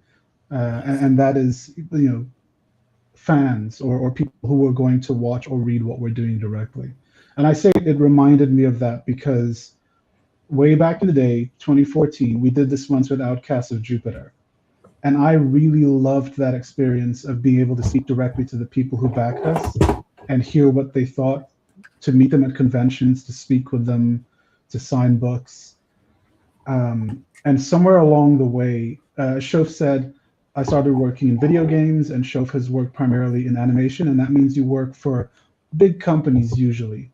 Speaker 3: And that is, fans or people who are going to watch or read what we're doing directly. And I say it reminded me of that because way back in the day, 2014, we did this once with Outcasts of Jupiter. And I really loved that experience of being able to speak directly to the people who backed us and hear what they thought, to meet them at conventions, to speak with them, to sign books. And somewhere along the way, Shof said, I started working in video games, and Shof has worked primarily in animation, and that means you work for big companies usually.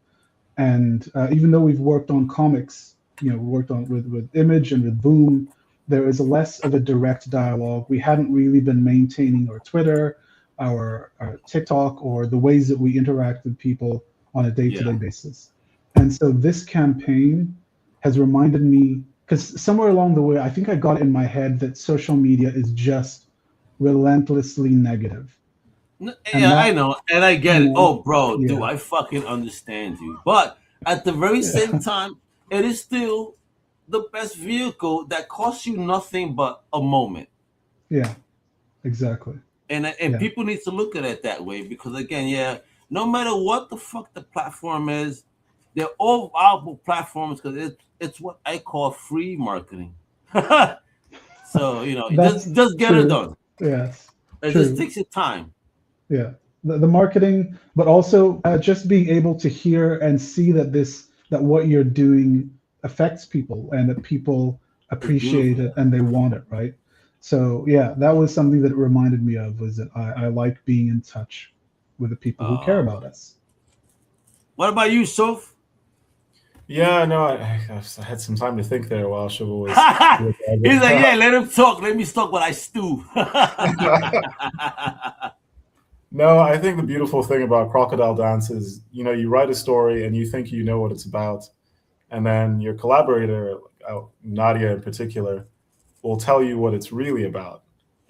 Speaker 3: And even though we've worked on comics, worked on with Image and with Boom, there is less of a direct dialogue. We hadn't really been maintaining our Twitter, our TikTok, or the ways that we interact with people on a day-to-day basis. And so this campaign has reminded me, because somewhere along the way, I think I got in my head that social media is just relentlessly negative.
Speaker 1: I know, and I get it. Oh, bro, dude, I fucking understand you. But at the very same time, it is still the best vehicle that costs you nothing but a moment.
Speaker 3: Yeah, exactly.
Speaker 1: And people need to look at it that way because, again, no matter what the fuck the platform is, they're all viable platforms because it's what I call free marketing. So, just get it done.
Speaker 3: Yes.
Speaker 1: It just takes your time.
Speaker 3: Yeah. The marketing, but also just being able to hear and see that what you're doing affects people and that people appreciate it and they want it, right? So that was something that it reminded me of, was that I like being in touch with the people who care about us.
Speaker 1: What about you, Shof?
Speaker 2: Yeah, no, I had some time to think there while Shobo was.
Speaker 1: He's like, let him talk. Let me talk while I stew.
Speaker 2: No, I think the beautiful thing about Crocodile Dance is, you write a story and you think you know what it's about. And then your collaborator, Nadia in particular, will tell you what it's really about.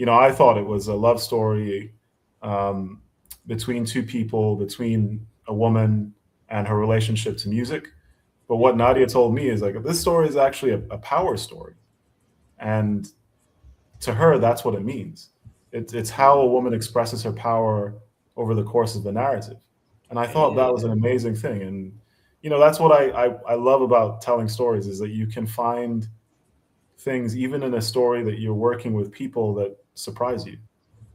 Speaker 2: I thought it was a love story between two people, between a woman and her relationship to music. But what Nadia told me is this story is actually a power story. And to her, that's what it means. It's how a woman expresses her power over the course of the narrative. And I thought that was an amazing thing. And, that's what I love about telling stories, is that you can find things, even in a story, that you're working with people that surprise you.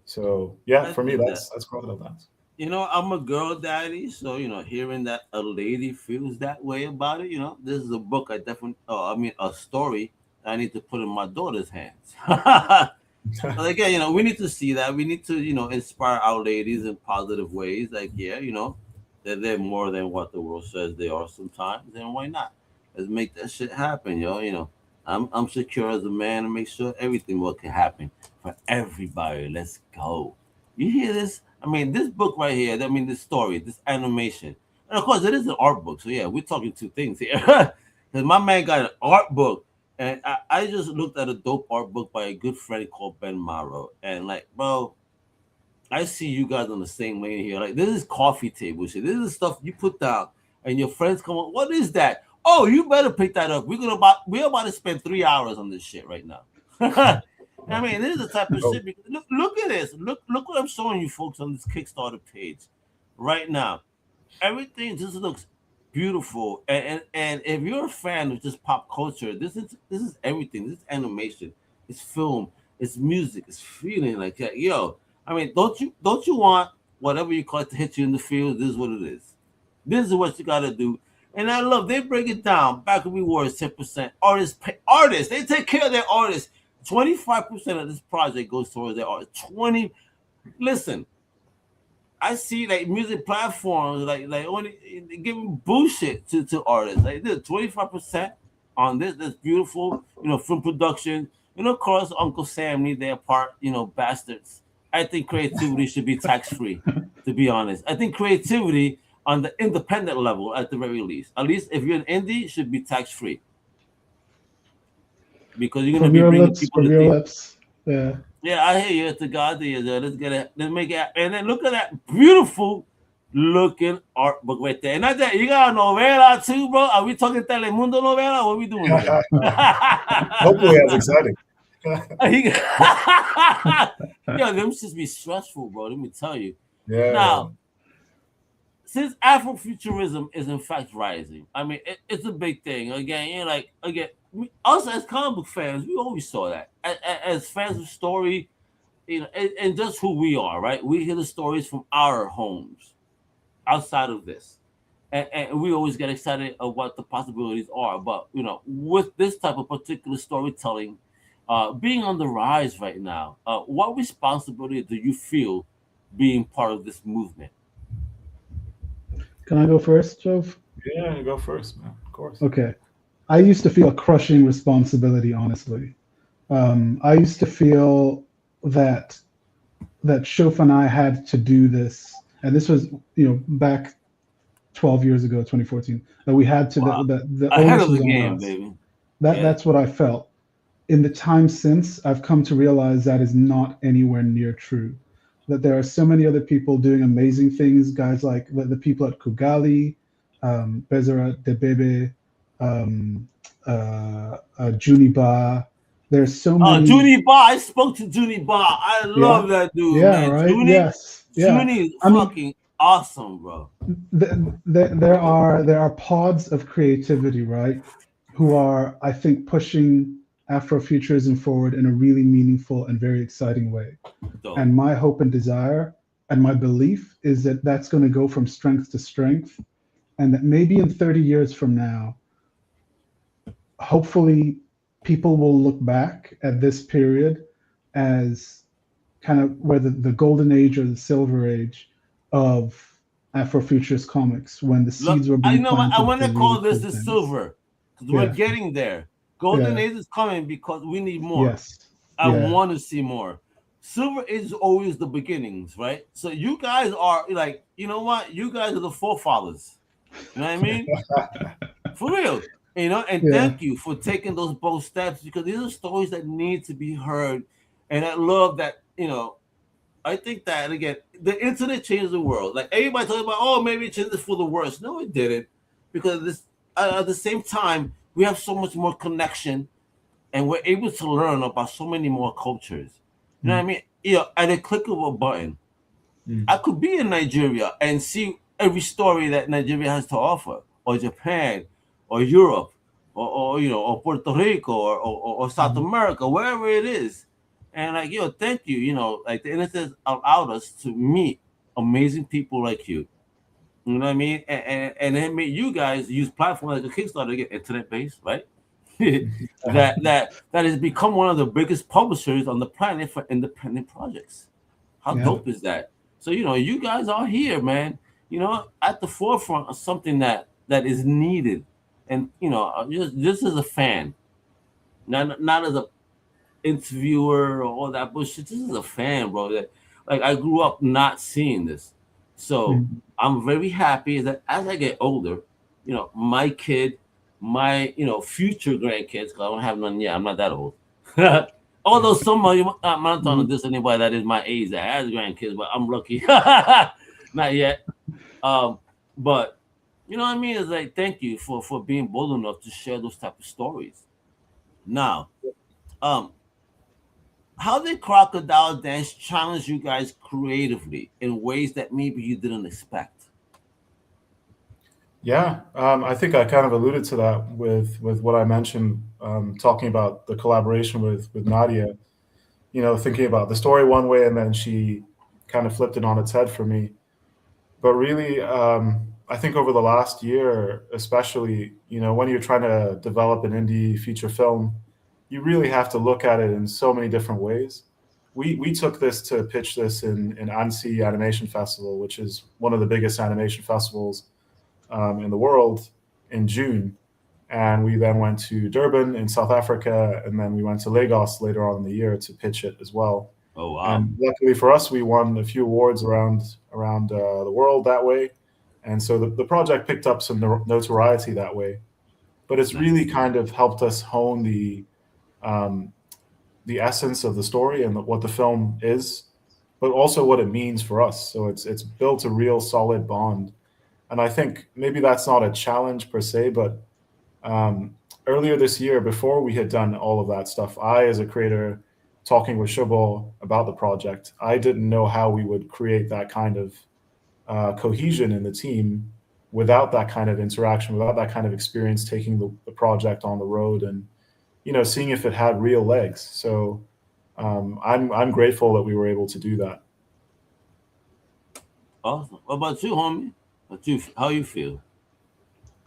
Speaker 2: So, for me, that's Crocodile Dance.
Speaker 1: I'm a girl daddy, so hearing that a lady feels that way about it, this is a book a story I need to put in my daughter's hands. But again, we need to see that. We need to, inspire our ladies in positive ways. That they're more than what the world says they are sometimes, and why not? Let's make that shit happen, yo. I'm secure as a man and make sure everything can happen for everybody. Let's go. You hear this? This book right here, this story, this animation. And of course, it is an art book. So, we're talking two things here. Because my man got an art book. And I just looked at a dope art book by a good friend called Ben Morrow. And, bro, I see you guys on the same lane here. This is coffee table shit. This is stuff you put down. And your friends come up, what is that? Oh, you better pick that up. We're about to spend 3 hours on this shit right now. This is the type of shit. Look at this. Look what I'm showing you folks on this Kickstarter page right now. Everything just looks beautiful. And if you're a fan of just pop culture, this is everything. This is animation. It's film. It's music. It's feeling like that. Yo, don't you want whatever you call it to hit you in the field? This is what it is. This is what you got to do. And I love they break it down. Back when we were 10%. Artists. They take care of their artists. 25% of this project goes towards their art. Listen, I see music platforms only giving bullshit to artists. This 25% on this. That's beautiful. Film production. Of course, Uncle Sam need their part. Bastards. I think creativity should be tax-free. To be honest, I think creativity on the independent level, at the very least, if you're an indie, should be tax-free. Because you're going to be bringing people to
Speaker 3: your lips. Yeah.
Speaker 1: Yeah, I hear you. It's the God idea. Let's get it. Let's make it. And then look at that beautiful looking art book right there. And not that you got a novela too, bro. Are we talking Telemundo novela? What are we doing here?
Speaker 2: Hopefully, that's exciting.
Speaker 1: Yo, them just be stressful, bro. Let me tell you.
Speaker 2: Yeah.
Speaker 1: Now, since Afrofuturism is in fact rising, I mean, it's a big thing. Again, us as comic book fans, we always saw that. As fans of story, and just who we are, right? We hear the stories from our homes, outside of this, and we always get excited of what the possibilities are. But with this type of particular storytelling being on the rise right now, what responsibility do you feel being part of this movement?
Speaker 3: Can I go first, Jove?
Speaker 2: Yeah, you go first, man. Of course.
Speaker 3: Okay. I used to feel a crushing responsibility, honestly. I used to feel that Shof and I had to do this, and this was back 12 years ago, 2014. That we had to.
Speaker 1: Wow.
Speaker 3: The
Speaker 1: Ahead
Speaker 3: onus
Speaker 1: of the
Speaker 3: was on
Speaker 1: game,
Speaker 3: us.
Speaker 1: baby.
Speaker 3: That's what I felt. In the time since, I've come to realize that is not anywhere near true. That there are so many other people doing amazing things, guys like the people at Kugali, Bezara Debebe, Juniba. There's so many.
Speaker 1: Junie Ba. I spoke to Junie Ba. I love that dude,
Speaker 3: Yeah,
Speaker 1: man.
Speaker 3: right?
Speaker 1: Junie,
Speaker 3: Yes. Yeah.
Speaker 1: Junie is fucking awesome, bro.
Speaker 3: There are pods of creativity, right? Who are, I think, pushing Afrofuturism forward in a really meaningful and very exciting way.
Speaker 1: Dope.
Speaker 3: And my hope and desire and my belief is that that's going to go from strength to strength, and that maybe in 30 years from now, hopefully people will look back at this period as kind of whether the golden age or the silver age of Afrofuturist comics, when the seeds were being planted.
Speaker 1: I want to call
Speaker 3: really
Speaker 1: this
Speaker 3: cool
Speaker 1: the
Speaker 3: things.
Speaker 1: silver, because we're getting there. Golden age is coming because we need more.
Speaker 3: Yes.
Speaker 1: I want to see more. Silver is always the beginnings, right? So you guys are like, you know what? You guys are the forefathers. You know what I mean? For real. And thank you for taking those bold steps, because these are stories that need to be heard. And I love that, I think that, again, the internet changed the world. Like, everybody talking about, oh, maybe it changed it for the worse. No, it didn't. Because this, at the same time, we have so much more connection, and we're able to learn about so many more cultures. You know what I mean? At a click of a button, I could be in Nigeria and see every story that Nigeria has to offer, or Japan, or Europe, or Puerto Rico, or South America, wherever it is. And like, thank you. Like, the internet allowed us to meet amazing people like you. You know what I mean? And it made you guys use platforms like a Kickstarter to get internet based, right? that has become one of the biggest publishers on the planet for independent projects. How dope is that? So you guys are here, man. At the forefront of something that is needed, and just as a fan, not as a interviewer or all that bullshit. This is a fan, bro. That, like, I grew up not seeing this, so I'm very happy that as I get older, my kid, my future grandkids, because I don't have none yet. I'm not that old. Although some of you, I'm not trying to diss anybody that is my age that has grandkids, but I'm lucky. Not yet. But you know what I mean? It's like, thank you for being bold enough to share those type of stories. Now, how did Crocodile Dance challenge you guys creatively in ways that maybe you didn't expect?
Speaker 2: Yeah, I think I kind of alluded to that with what I mentioned, talking about the collaboration with Nadia. Thinking about the story one way, and then she kind of flipped it on its head for me. But really, I think over the last year, especially, when you're trying to develop an indie feature film, you really have to look at it in so many different ways. We took this to pitch this in Annecy Animation Festival, which is one of the biggest animation festivals in the world, in June. And we then went to Durban in South Africa, and then we went to Lagos later on in the year to pitch it as well.
Speaker 1: Oh, wow.
Speaker 2: And luckily for us, we won a few awards around the world that way. And so the project picked up some notoriety that way. But it's really kind of helped us hone the essence of the story and what the film is, but also what it means for us. So it's built a real solid bond. And I think maybe that's not a challenge per se, but earlier this year, before we had done all of that stuff, I, as a creator, talking with Shobo about the project, I didn't know how we would create that kind of cohesion in the team without that kind of interaction, without that kind of experience, taking the project on the road and, you know, seeing if it had real legs. So I'm grateful that we were able to do that.
Speaker 1: Awesome. What about you, homie? How you feel?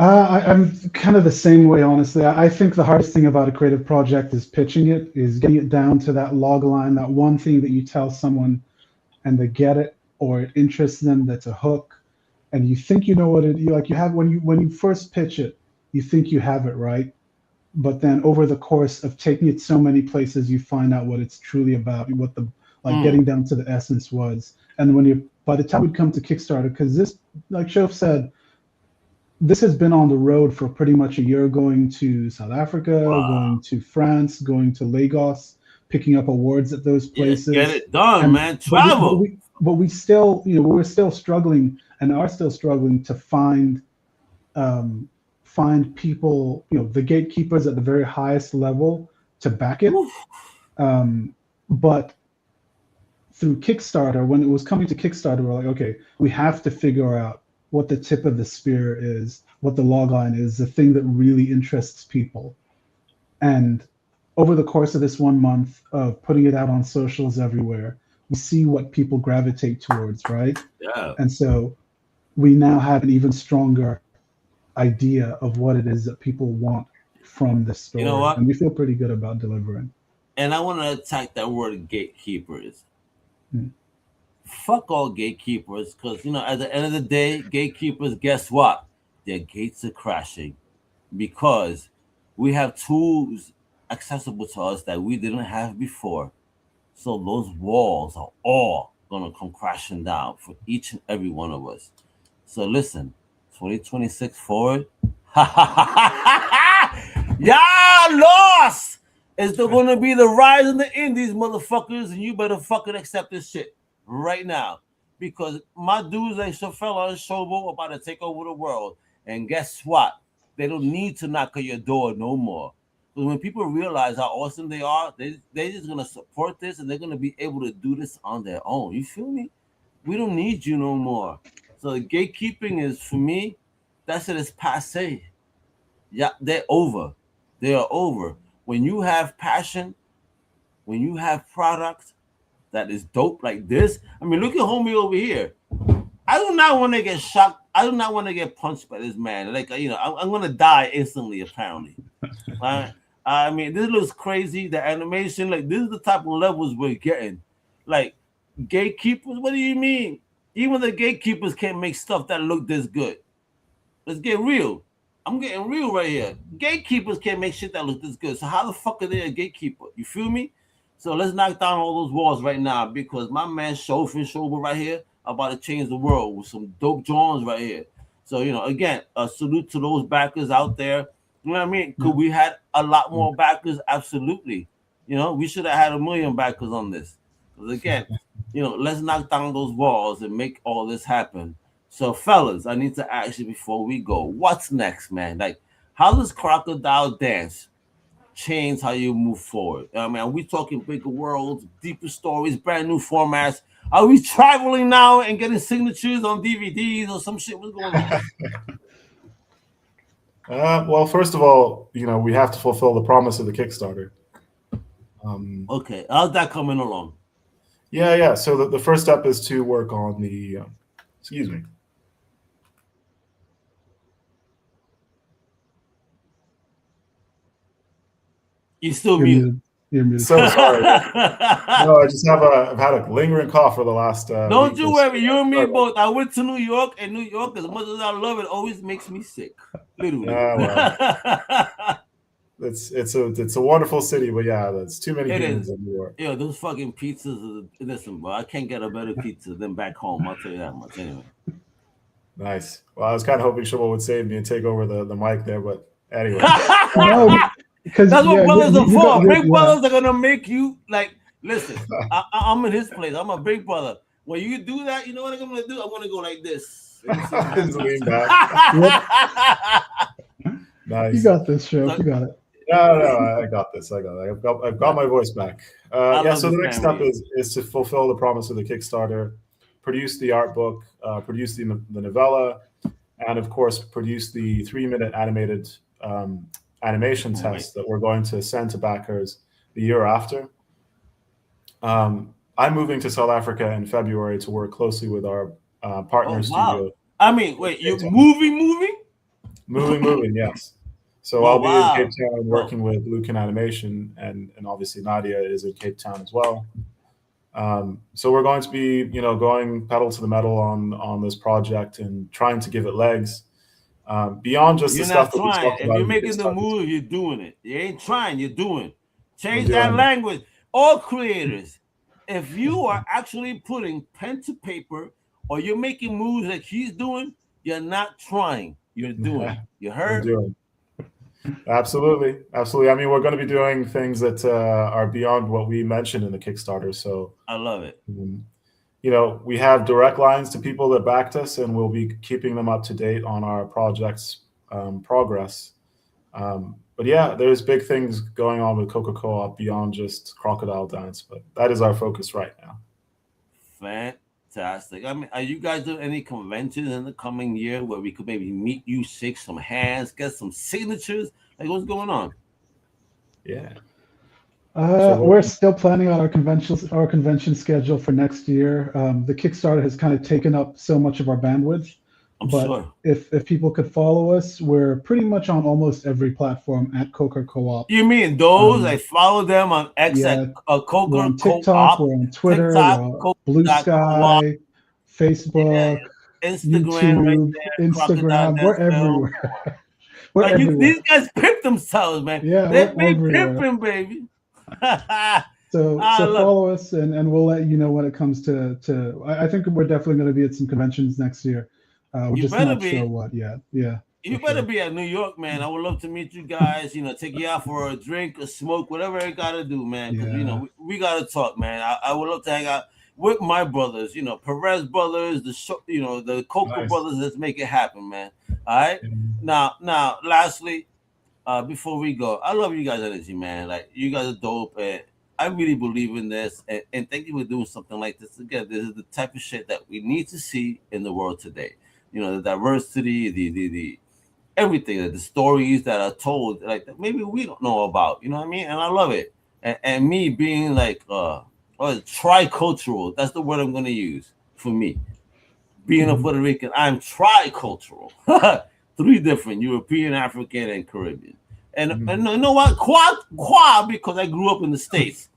Speaker 3: I'm kind of the same way, honestly. I think the hardest thing about a creative project is pitching it, is getting it down to that log line, that one thing that you tell someone and they get it, or it interests them, that's a hook. And you think you know what it, like you have when you first pitch it, you think you have it right. But then over the course of taking it so many places, you find out what it's truly about, what the, like getting down to the essence was. And when you, by the time we come to Kickstarter, because this, like Shof said, this has been on the road for pretty much a year, going to South Africa, going to France, going to Lagos, picking up awards at those places.
Speaker 1: Get it done, man. Travel.
Speaker 3: But we still, you know, we're still struggling and are still struggling to find people, you know, the gatekeepers at the very highest level to back it. But through Kickstarter, when it was coming to Kickstarter, we're like, okay, we have to figure out what the tip of the spear is, what the logline is, the thing that really interests people. And over the course of this 1 month of putting it out on socials everywhere, we see what people gravitate towards, right?
Speaker 1: Yeah.
Speaker 3: And so we now have an even stronger idea of what it is that people want from the story.
Speaker 1: You know what?
Speaker 3: And we feel pretty good about delivering.
Speaker 1: And I want to attack that word gatekeepers. Fuck all gatekeepers, because, you know, at the end of the day, gatekeepers, guess what? Their gates are crashing because we have tools accessible to us that we didn't have before. So those walls are all going to come crashing down for each and every one of us. So listen, 2026 forward, y'all lost. It's going to be the rise of the indies, motherfuckers, and you better fucking accept this shit right now, because my dudes like Shofela and Shobo are about to take over the world. And guess what? They don't need to knock on your door no more. Because when people realize how awesome they are, they're just going to support this, and they're going to be able to do this on their own. You feel me? We don't need you no more. So the gatekeeping is, for me, that shit is passe. Yeah, they're over. They are over. When you have passion, when you have product that is dope like this, I mean, look at homie over here. I do not want to get shocked. I do not want to get punched by this man. Like, you know, I'm going to die instantly, apparently. I mean, this looks crazy. The animation, like, this is the type of levels we're getting. Like, gatekeepers, what do you mean? Even the gatekeepers can't make stuff that look this good. Let's get real. I'm getting real right here. Gatekeepers can't make shit that looks this good. So how the fuck are they a gatekeeper? You feel me? So let's knock down all those walls right now, because my man Shobo right here about to change the world with some dope Jones right here. So, you know, again, a salute to those backers out there. You know what I mean? Could we had a lot more backers? Absolutely. You know, we should have had 1 million backers on this. Because again, you know, let's knock down those walls and make all this happen. So, fellas, I need to ask you before we go, what's next, man? Like, how does Crocodile Dance change how you move forward? I mean, are we talking bigger worlds, deeper stories, brand new formats? Are we traveling now and getting signatures on DVDs or some shit? What's going on?
Speaker 2: Well, first of all, you know, we have to fulfill the promise of the Kickstarter.
Speaker 1: Okay, how's that coming along?
Speaker 2: Yeah. So the first step is to work on the, excuse me.
Speaker 1: You still muted.
Speaker 3: You're muted.
Speaker 2: So sorry. No, I just I've had a lingering cough for the last.
Speaker 1: Don't you worry, you and me both. I went to New York, and New York, as much as I love it, always makes me sick. Literally.
Speaker 2: Well, it's a wonderful city, but yeah, there's too many humans in New York.
Speaker 1: Yeah, those fucking pizzas. Listen, bro, I can't get a better pizza than back home. I'll tell you that much. Anyway.
Speaker 2: Nice. Well, I was kind of hoping Shobo would save me and take over the mic there, but anyway.
Speaker 3: No, because
Speaker 1: That's what brothers are for. Big
Speaker 3: yeah.
Speaker 1: brothers are gonna make you like. Listen, I'm in his place. I'm a big brother. When you do that, you know what I'm gonna do? I'm gonna go like this.
Speaker 2: Just lean back. Nice.
Speaker 3: You got this, Shof. You got it.
Speaker 2: No, I got this. I've got my voice back. Yeah. So the next step is to fulfill the promise of the Kickstarter, produce the art book, produce the novella, and of course produce the 3-minute animated animation test that we're going to send to backers the year after. I'm moving to South Africa in February to work closely with our partner studio.
Speaker 1: I mean, wait, you're moving?
Speaker 2: Moving, yes. So I'll be in Cape Town working with Lucan Animation, and obviously Nadia is in Cape Town as well. So we're going to be, going pedal to the metal on this project and trying to give it legs. Beyond just the stuff that we talked about.
Speaker 1: If you're making the move, you're doing it. You ain't trying, you're doing. Change that language. All creators, if you are actually putting pen to paper or you're making moves like he's doing, you're not trying. You're doing. You heard?
Speaker 2: Absolutely. I mean, we're going to be doing things that are beyond what we mentioned in the Kickstarter. So
Speaker 1: I love it.
Speaker 2: We have direct lines to people that backed us, and we'll be keeping them up to date on our project's progress. But yeah, there's big things going on with Coker Co-op beyond just Crocodile Dance, but that is our focus right now.
Speaker 1: Fantastic. I mean, are you guys doing any conventions in the coming year where we could maybe meet you, shake some hands, get some signatures? Like, what's going on?
Speaker 2: Yeah.
Speaker 3: We're still planning on our convention schedule for next year. The Kickstarter has kind of taken up so much of our bandwidth. But if people could follow us, we're pretty much on almost every platform at Coker Co-op.
Speaker 1: You mean those? I follow them on X at Coker.
Speaker 3: We're on TikTok, we're on Twitter, we're on Blue Sky, Facebook,
Speaker 1: Instagram,
Speaker 3: Instagram. We're everywhere.
Speaker 1: These guys pimp themselves, man.
Speaker 3: Yeah,
Speaker 1: they've been pimping, baby.
Speaker 3: So follow us, and we'll let you know when it comes to. I think we're definitely going to be at some conventions next year. We're just not sure what yet. Yeah.
Speaker 1: You better be at New York, man. I would love to meet you guys. Take you out for a drink, a smoke, whatever I gotta do, man. Because we gotta talk, man. I would love to hang out with my brothers. Perez brothers, the Coker brothers. Let's make it happen, man. All right. Now, lastly, before we go, I love you guys' energy, man. Like, you guys are dope, and I really believe in this. And thank you for doing something like this again. This is the type of shit that we need to see in the world today. The diversity, the everything, the stories that are told, like that maybe we don't know about. You know what I mean? And I love it. And me being like tricultural, that's the word I'm going to use for me. Being a Puerto Rican, I'm tricultural. 3 different: European, African, and Caribbean. And you know what? Qua, because I grew up in the States.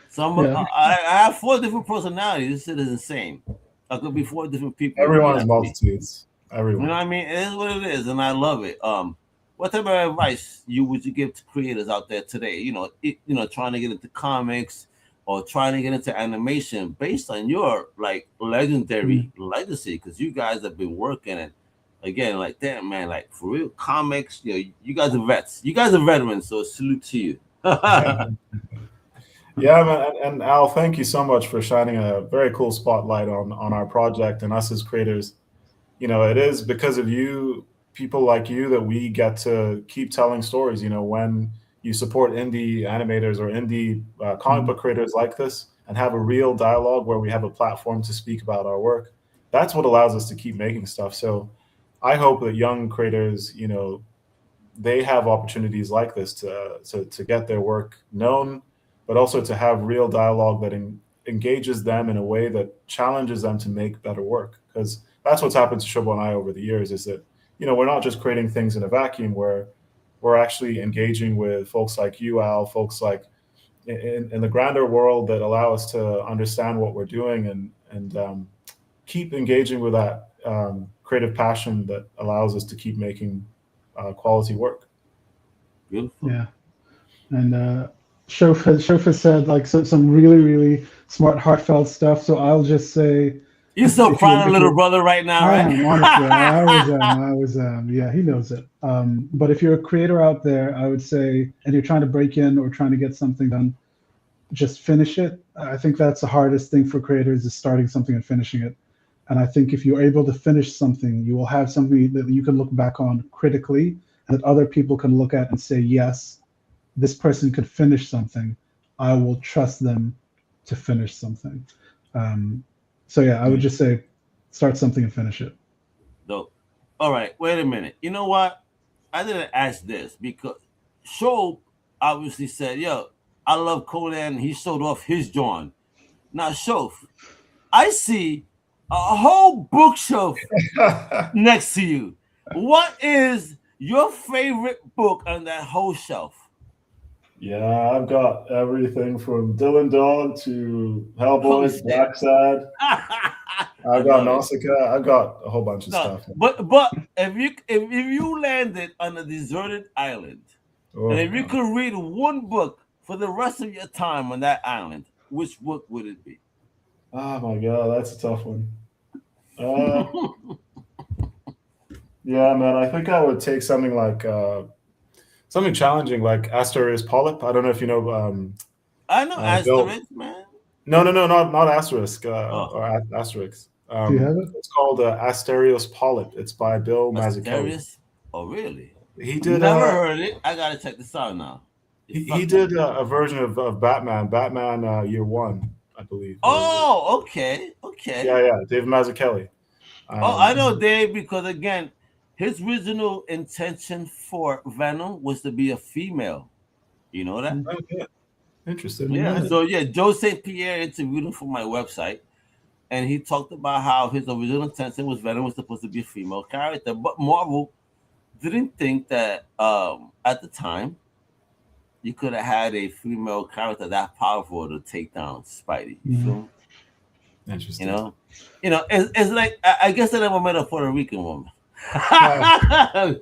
Speaker 1: So I have 4 different personalities. This shit is insane. I could be 4 different people.
Speaker 2: Everyone is multitudes. Everyone.
Speaker 1: You know what I mean? It is what it is, and I love it. What type of advice would you give to creators out there today? Trying to get into comics or trying to get into animation based on your legendary legacy, because you guys have been working and again, like damn man, like for real comics. You guys are vets. You guys are veterans, so salute to you.
Speaker 2: Yeah, man, and Al, thank you so much for shining a very cool spotlight on our project and us as creators. It is because of you, people like you, that we get to keep telling stories. When you support indie animators or indie comic book creators like this and have a real dialogue where we have a platform to speak about our work, that's what allows us to keep making stuff. So I hope that young creators, they have opportunities like this to get their work known, but also to have real dialogue that engages them in a way that challenges them to make better work. Because that's what's happened to Shobo and I over the years, is that, we're not just creating things in a vacuum, where we're actually engaging with folks like you, Al, folks like in the grander world that allow us to understand what we're doing and keep engaging with that creative passion that allows us to keep making quality work.
Speaker 1: Beautiful.
Speaker 3: Yeah. And Shof has said some really, really smart, heartfelt stuff. So I'll just say,
Speaker 1: You're so proud of little brother right now,
Speaker 3: I
Speaker 1: right?
Speaker 3: am, honestly. I was, yeah, he knows it. But if you're a creator out there, I would say, and you're trying to break in or trying to get something done, just finish it. I think that's the hardest thing for creators is starting something and finishing it. And I think if you're able to finish something, you will have something that you can look back on critically and that other people can look at and say, yes, this person could finish something. I will trust them to finish something. So yeah, I would just say start something and finish it.
Speaker 1: Dope. All right, wait a minute. You know what? I didn't ask this because Shobo obviously said, yo, I love Conan. He showed off his joint. Now, Shof, I see a whole bookshelf next to you. What is your favorite book on that whole shelf?
Speaker 2: Yeah, I've got everything from Dylan Dog to Hellboy, Black Sad. I've got Nausicaa. I've got a whole bunch of stuff.
Speaker 1: But if you landed on a deserted island, and if you could read one book for the rest of your time on that island, which book would it be?
Speaker 2: Oh my God, that's a tough one. Yeah, man, I think I would take something like something challenging like Asterios Polyp. I don't know if you know.
Speaker 1: I know Asterisk, man.
Speaker 2: No, not Asterisk or Asterix.
Speaker 3: Do you have it?
Speaker 2: It's called Asterios Polyp. It's by Bill Mazzucchelli.
Speaker 1: Oh, really?
Speaker 2: He did.
Speaker 1: Never heard it. I gotta check this out now.
Speaker 2: He did a version of Batman Year One, I believe.
Speaker 1: Oh, okay.
Speaker 2: Yeah, David Mazzucchelli.
Speaker 1: I know Dave because again, his original intention for Venom was to be a female. You know that?
Speaker 2: Oh, yeah. Interesting.
Speaker 1: Yeah. So yeah, Joe St. Pierre interviewed him for my website, and he talked about how his original intention was Venom was supposed to be a female character, but Marvel didn't think that at the time you could have had a female character that powerful to take down Spidey. You feel me?
Speaker 2: Interesting.
Speaker 1: You know, it's like I guess I never met a Puerto Rican woman. I'm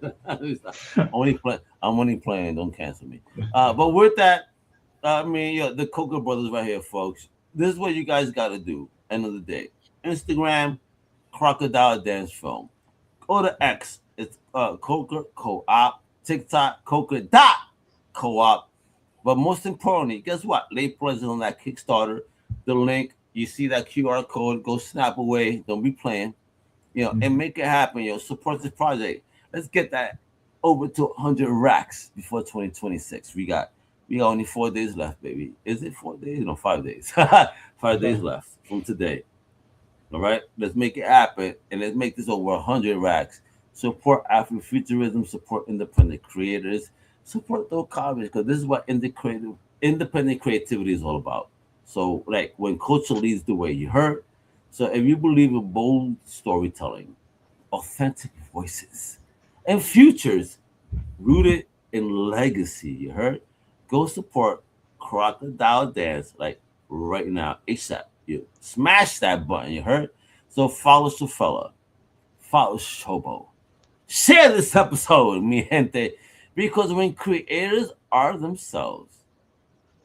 Speaker 1: only playing. Don't cancel me. But with that, I mean, the Coker brothers right here, folks. This is what you guys got to do. End of the day, Instagram, Crocodile Dance Film. Go to X. It's Coker Co-op. TikTok, Coker.co-op. But most importantly, guess what? Late present on that Kickstarter. The link. You see that QR code. Go snap away. Don't be playing. And make it happen. Support this project. Let's get that over to 100 racks before 2026. We got only 4 days left, baby. Is it 4 days? No, 5 days. 5 days left from today. All right, let's make it happen, and let's make this over 100 racks. Support Africanfuturism. Support independent creators. Support those comics because this is what independent creativity is all about. So, like when culture leads the way, you heard. So if you believe in bold storytelling, authentic voices, and futures rooted in legacy, you heard? Go support Crocodile Dance like right now, ASAP. You smash that button, you heard? So follow Shofela, follow Shobo. Share this episode, mi gente, because when creators are themselves,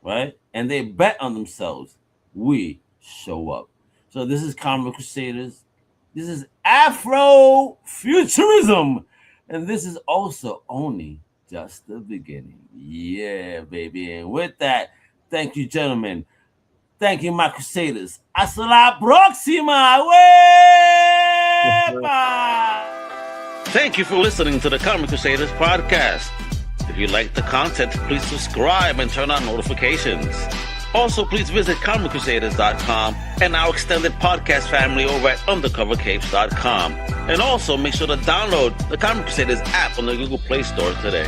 Speaker 1: right, and they bet on themselves, we show up. So this is Comic Crusaders. This is Afrofuturism. And this is also only just the beginning. Yeah, baby. And with that, thank you, gentlemen. Thank you, my Crusaders. Hasta la próxima. WEPA! Thank you for listening to the Comic Crusaders Podcast. If you like the content, please subscribe and turn on notifications. Also, please visit comiccrusaders.com and our extended podcast family over at undercovercapes.com. And also, make sure to download the Comic Crusaders app on the Google Play Store today.